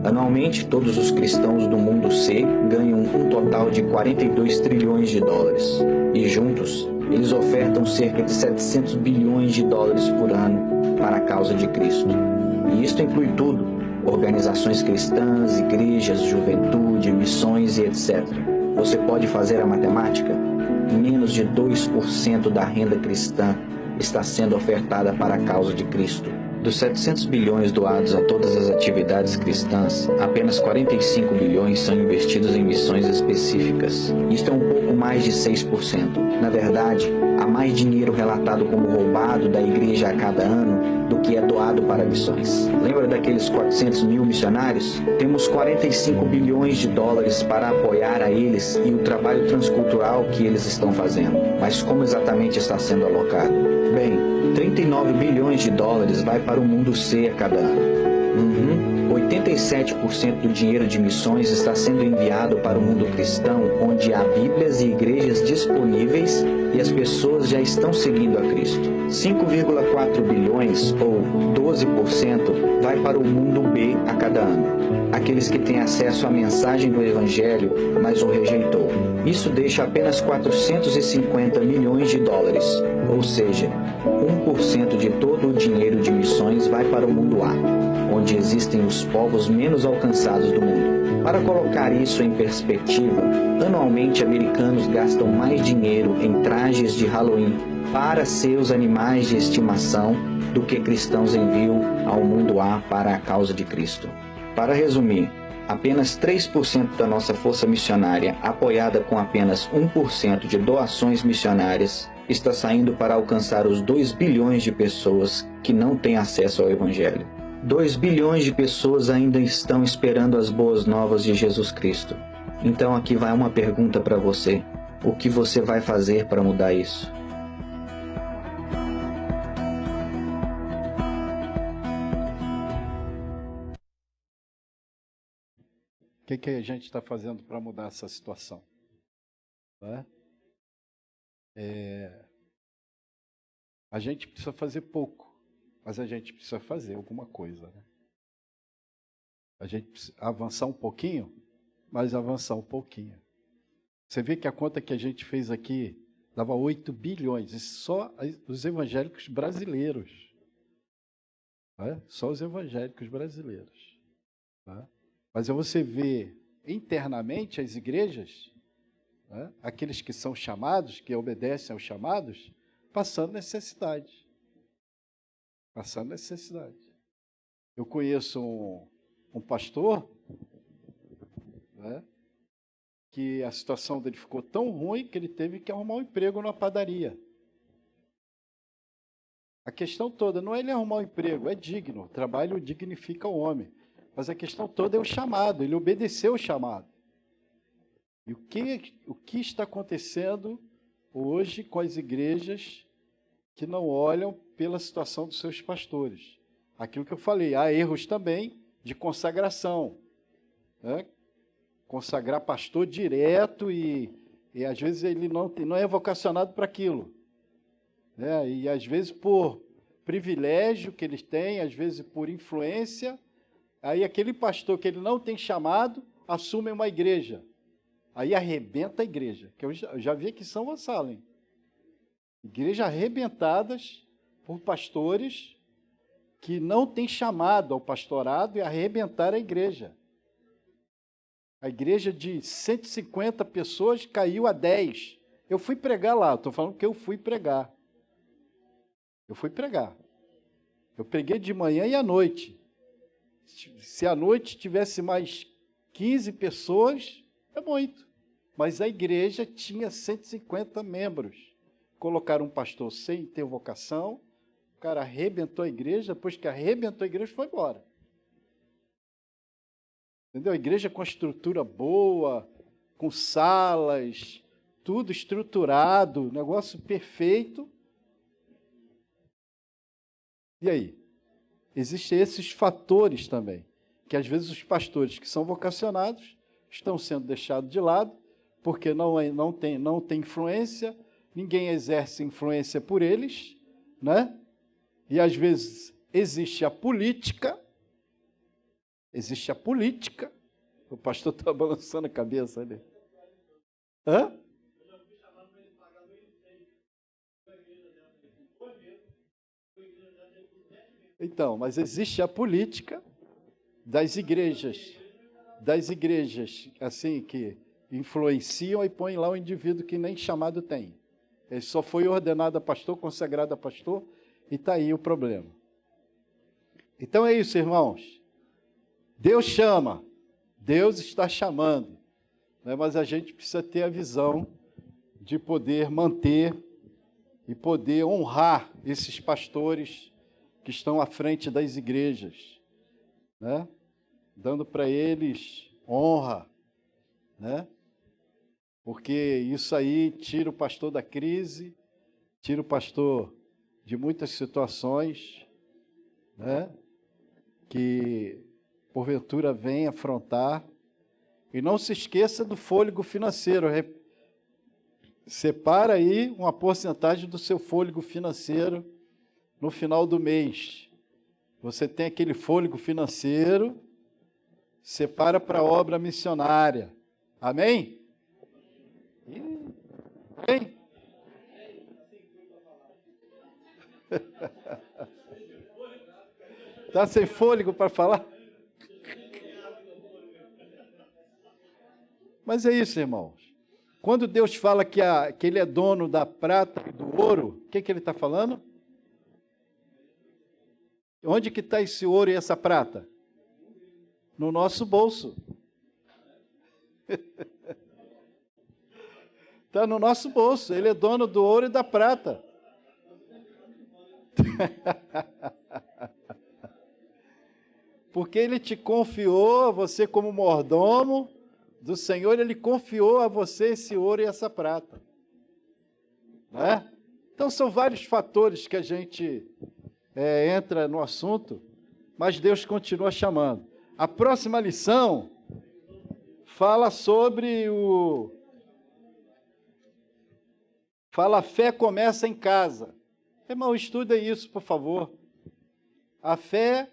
Anualmente, todos os cristãos do mundo C ganham um total de 42 trilhões de dólares. E juntos, eles ofertam cerca de 700 bilhões de dólares por ano para a causa de Cristo. E isto inclui tudo: organizações cristãs, igrejas, juventude, missões e etc. Você pode fazer a matemática? Menos de 2% da renda cristã está sendo ofertada para a causa de Cristo. Dos 700 bilhões doados a todas as atividades cristãs, apenas 45 bilhões são investidos em missões específicas. Isto é um pouco mais de 6%. Na verdade, há mais dinheiro relatado como roubado da igreja a cada ano do que é doado para missões. Lembra daqueles 400 mil missionários? Temos 45 bilhões de dólares para apoiar a eles e o trabalho transcultural que eles estão fazendo. Mas como exatamente está sendo alocado? Bem, 39 bilhões de dólares vai para o mundo C a cada ano. 87% do dinheiro de missões está sendo enviado para o mundo cristão, onde há Bíblias e igrejas disponíveis e as pessoas já estão seguindo a Cristo. 5,4 bilhões, ou 12%, vai para o mundo B a cada ano. Aqueles que têm acesso à mensagem do Evangelho, mas o rejeitou. Isso deixa apenas 450 milhões de dólares, ou seja, 1% de todo o dinheiro de missões vai para o mundo A, onde existem os povos menos alcançados do mundo. Para colocar isso em perspectiva, anualmente americanos gastam mais dinheiro em trajes de Halloween para seus animais de estimação do que cristãos enviam ao mundo A para a causa de Cristo. Para resumir, apenas 3% da nossa força missionária, apoiada com apenas 1% de doações missionárias, está saindo para alcançar os 2 bilhões de pessoas que não têm acesso ao Evangelho. 2 bilhões de pessoas ainda estão esperando as boas novas de Jesus Cristo. Então aqui vai uma pergunta para você. O que você vai fazer para mudar isso? O que a gente está fazendo para mudar essa situação? Né? A gente precisa fazer pouco, mas a gente precisa fazer alguma coisa. Né? A gente precisa avançar um pouquinho, mas avançar um pouquinho. Você vê que a conta que a gente fez aqui dava 8 bilhões, e só os evangélicos brasileiros. Né? Só os evangélicos brasileiros. Né? Mas você vê internamente as igrejas, né? Aqueles que são chamados, que obedecem aos chamados, passando necessidade. Passando necessidade. Eu conheço um pastor, né? Que a situação dele ficou tão ruim que ele teve que arrumar um emprego numa padaria. A questão toda não é ele arrumar um emprego, é digno. O trabalho dignifica o homem. Mas a questão toda é o chamado, ele obedeceu o chamado. E o que está acontecendo hoje com as igrejas que não olham pela situação dos seus pastores? Aquilo que eu falei, há erros também de consagração. Né? Consagrar pastor direto e às vezes ele não é vocacionado para aquilo. Né? E às vezes por privilégio que eles têm, às vezes por influência, aí aquele pastor que ele não tem chamado, assume uma igreja. Aí arrebenta a igreja, que eu já vi aqui em São Gonçalo. Hein? Igrejas arrebentadas por pastores que não têm chamado ao pastorado e arrebentaram a igreja. A igreja de 150 pessoas caiu a 10. Eu fui pregar lá, estou falando que eu fui pregar. Eu fui pregar. Eu preguei de manhã e à noite. Se à noite tivesse mais 15 pessoas, é muito. Mas a igreja tinha 150 membros. Colocaram um pastor sem ter vocação, o cara arrebentou a igreja, depois que arrebentou a igreja, foi embora. Entendeu? A igreja com estrutura boa, com salas, tudo estruturado, negócio perfeito. E aí? Existem esses fatores também, que às vezes os pastores que são vocacionados estão sendo deixados de lado, porque não tem influência, ninguém exerce influência por eles, né? E às vezes existe a política, o pastor está balançando a cabeça ali. Hã? Então, mas existe a política das igrejas, assim, que influenciam e põem lá o indivíduo que nem chamado tem. Ele só foi ordenado a pastor, consagrado a pastor, e está aí o problema. Então é isso, irmãos. Deus chama, Deus está chamando, né? Mas a gente precisa ter a visão de poder manter e poder honrar esses pastores que estão à frente das igrejas, né? Dando para eles honra, né? Porque isso aí tira o pastor da crise, tira o pastor de muitas situações, né? Que porventura vem afrontar. E não se esqueça do fôlego financeiro. Separa aí uma porcentagem do seu fôlego financeiro no final do mês. Você tem aquele fôlego financeiro, separa para a obra missionária. Amém? Amém? Está sem fôlego para falar? Mas é isso, irmãos. Quando Deus fala que Ele é dono da prata e do ouro, o que Ele está falando? Onde que está esse ouro e essa prata? No nosso bolso. Está no nosso bolso. Ele é dono do ouro e da prata. Porque Ele te confiou, você como mordomo do Senhor, Ele confiou a você esse ouro e essa prata. Né? Então, são vários fatores que a gente entra no assunto, mas Deus continua chamando. A próxima lição fala sobre a fé começa em casa. Irmão, estuda isso, por favor. A fé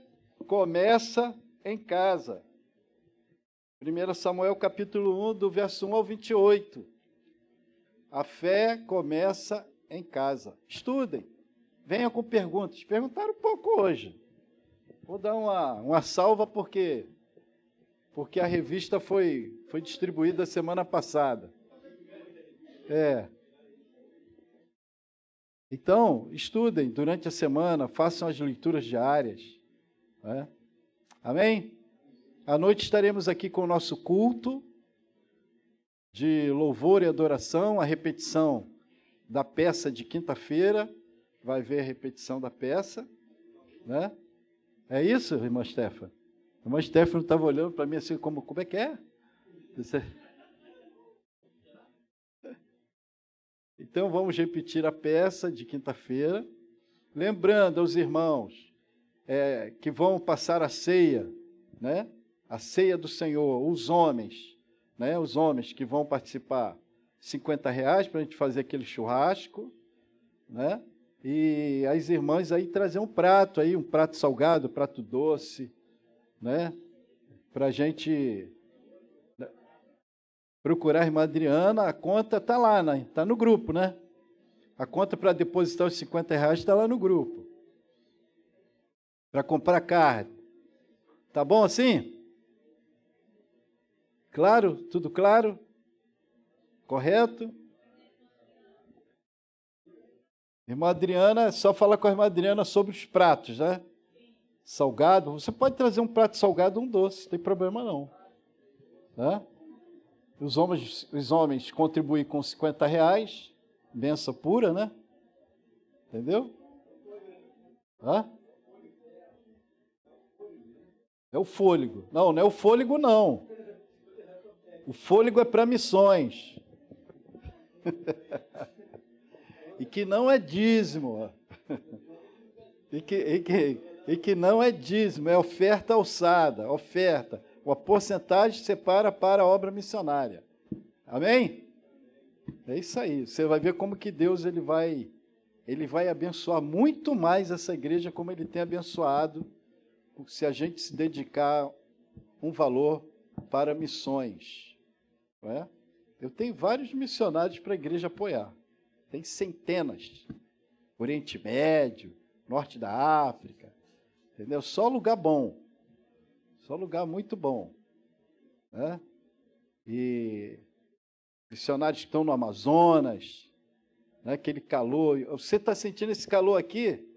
começa em casa. 1 Samuel capítulo 1, do verso 1 ao 28. A fé começa em casa. Estudem. Venham com perguntas. Perguntaram um pouco hoje. Vou dar uma salva porque a revista foi distribuída semana passada. Então, estudem durante a semana, façam as leituras diárias. Né? Amém? À noite estaremos aqui com o nosso culto de louvor e adoração, a repetição da peça de quinta-feira. Vai ver a repetição da peça, né? É isso, irmã Stefa? A irmã Stefa estava olhando para mim assim, como é que é? Então, vamos repetir a peça de quinta-feira, lembrando aos irmãos que vão passar a ceia, né? A ceia do Senhor, os homens, né? Os homens que vão participar, R$50 para a gente fazer aquele churrasco, né? E as irmãs aí trazer um prato salgado, um prato doce, né? Para a gente procurar a irmã Adriana. A conta está lá, né? Está no grupo, né? A conta para depositar os R$50 está lá no grupo. Para comprar carne. Tá bom assim? Claro? Tudo claro? Correto? Irmã Adriana, só falar com a irmã Adriana sobre os pratos, né? salgado, você pode trazer um prato salgado, um doce, não tem problema não. Tá? Os homens contribuem com R$50, benção pura, né? Entendeu? Hã? É o fôlego. Não, não é o fôlego, não. O fôlego é para missões. E que não é dízimo. E que não é dízimo, é oferta alçada, oferta. A porcentagem separa para a obra missionária. Amém? É isso aí. Você vai ver como que Deus ele vai abençoar muito mais essa igreja como ele tem abençoado se a gente se dedicar um valor para missões. Não é? Eu tenho vários missionários para a igreja apoiar. Tem centenas. Oriente Médio, Norte da África. Entendeu? Só lugar bom. Só lugar muito bom. Né? E missionários que estão no Amazonas, né? Aquele calor. Você está sentindo esse calor aqui?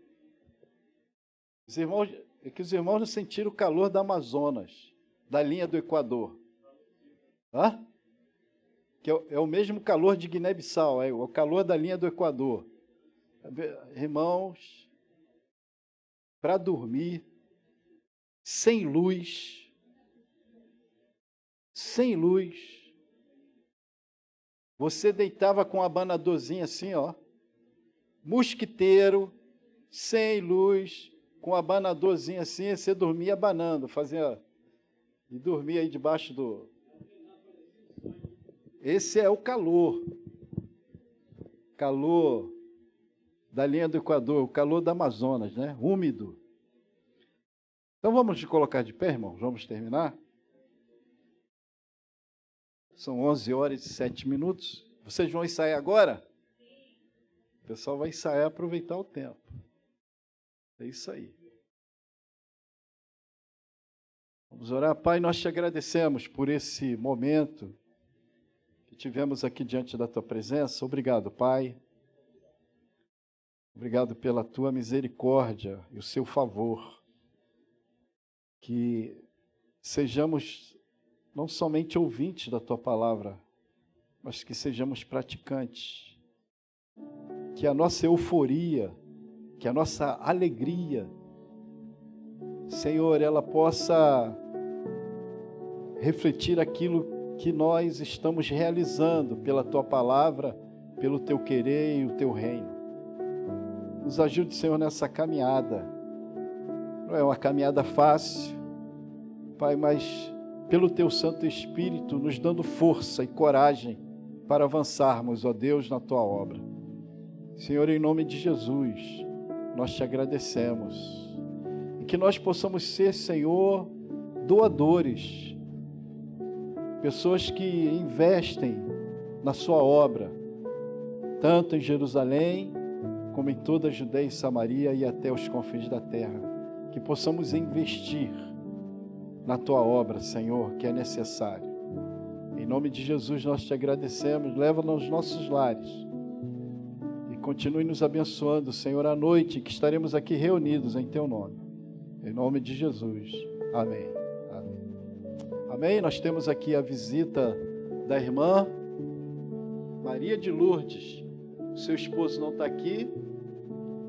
Os irmãos não sentiram o calor da Amazonas, da linha do Equador. Hã? Que é o mesmo calor de Guiné-Bissau, é o calor da linha do Equador. Irmãos, para dormir, sem luz, você deitava com a abanadorzinha assim, ó, mosquiteiro, sem luz, com a abanadorzinha assim, você dormia abanando, e dormia aí debaixo do... Esse é o calor da linha do Equador, o calor do Amazonas, né? Úmido. Então vamos te colocar de pé, irmãos, vamos terminar. São 11h07. Vocês vão ensaiar agora? O pessoal vai ensaiar e aproveitar o tempo. É isso aí. Vamos orar. Pai, nós te agradecemos por esse momento que tivemos aqui diante da tua presença. Obrigado, Pai. Obrigado pela tua misericórdia e o seu favor. Que sejamos não somente ouvintes da tua palavra, mas que sejamos praticantes. Que a nossa euforia, que a nossa alegria, Senhor, ela possa refletir aquilo que nós estamos realizando pela tua palavra, pelo teu querer e o teu reino. Nos ajude, Senhor, nessa caminhada. Não é uma caminhada fácil, Pai, mas pelo teu Santo Espírito nos dando força e coragem para avançarmos, ó Deus, na tua obra. Senhor, em nome de Jesus, nós te agradecemos. E que nós possamos ser, Senhor, doadores, pessoas que investem na sua obra, tanto em Jerusalém, como em toda a Judeia e Samaria e até os confins da terra. Que possamos investir na tua obra, Senhor, que é necessário. Em nome de Jesus nós te agradecemos. Leva-nos aos nossos lares e continue nos abençoando, Senhor, à noite que estaremos aqui reunidos em teu nome. Em nome de Jesus. Amém. Amém. Amém. Nós temos aqui a visita da irmã Maria de Lourdes. O seu esposo não está aqui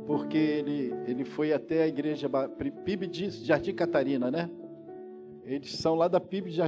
porque ele foi até a igreja PIB de Jardim Catarina, né? Eles são lá da PIB de Jardim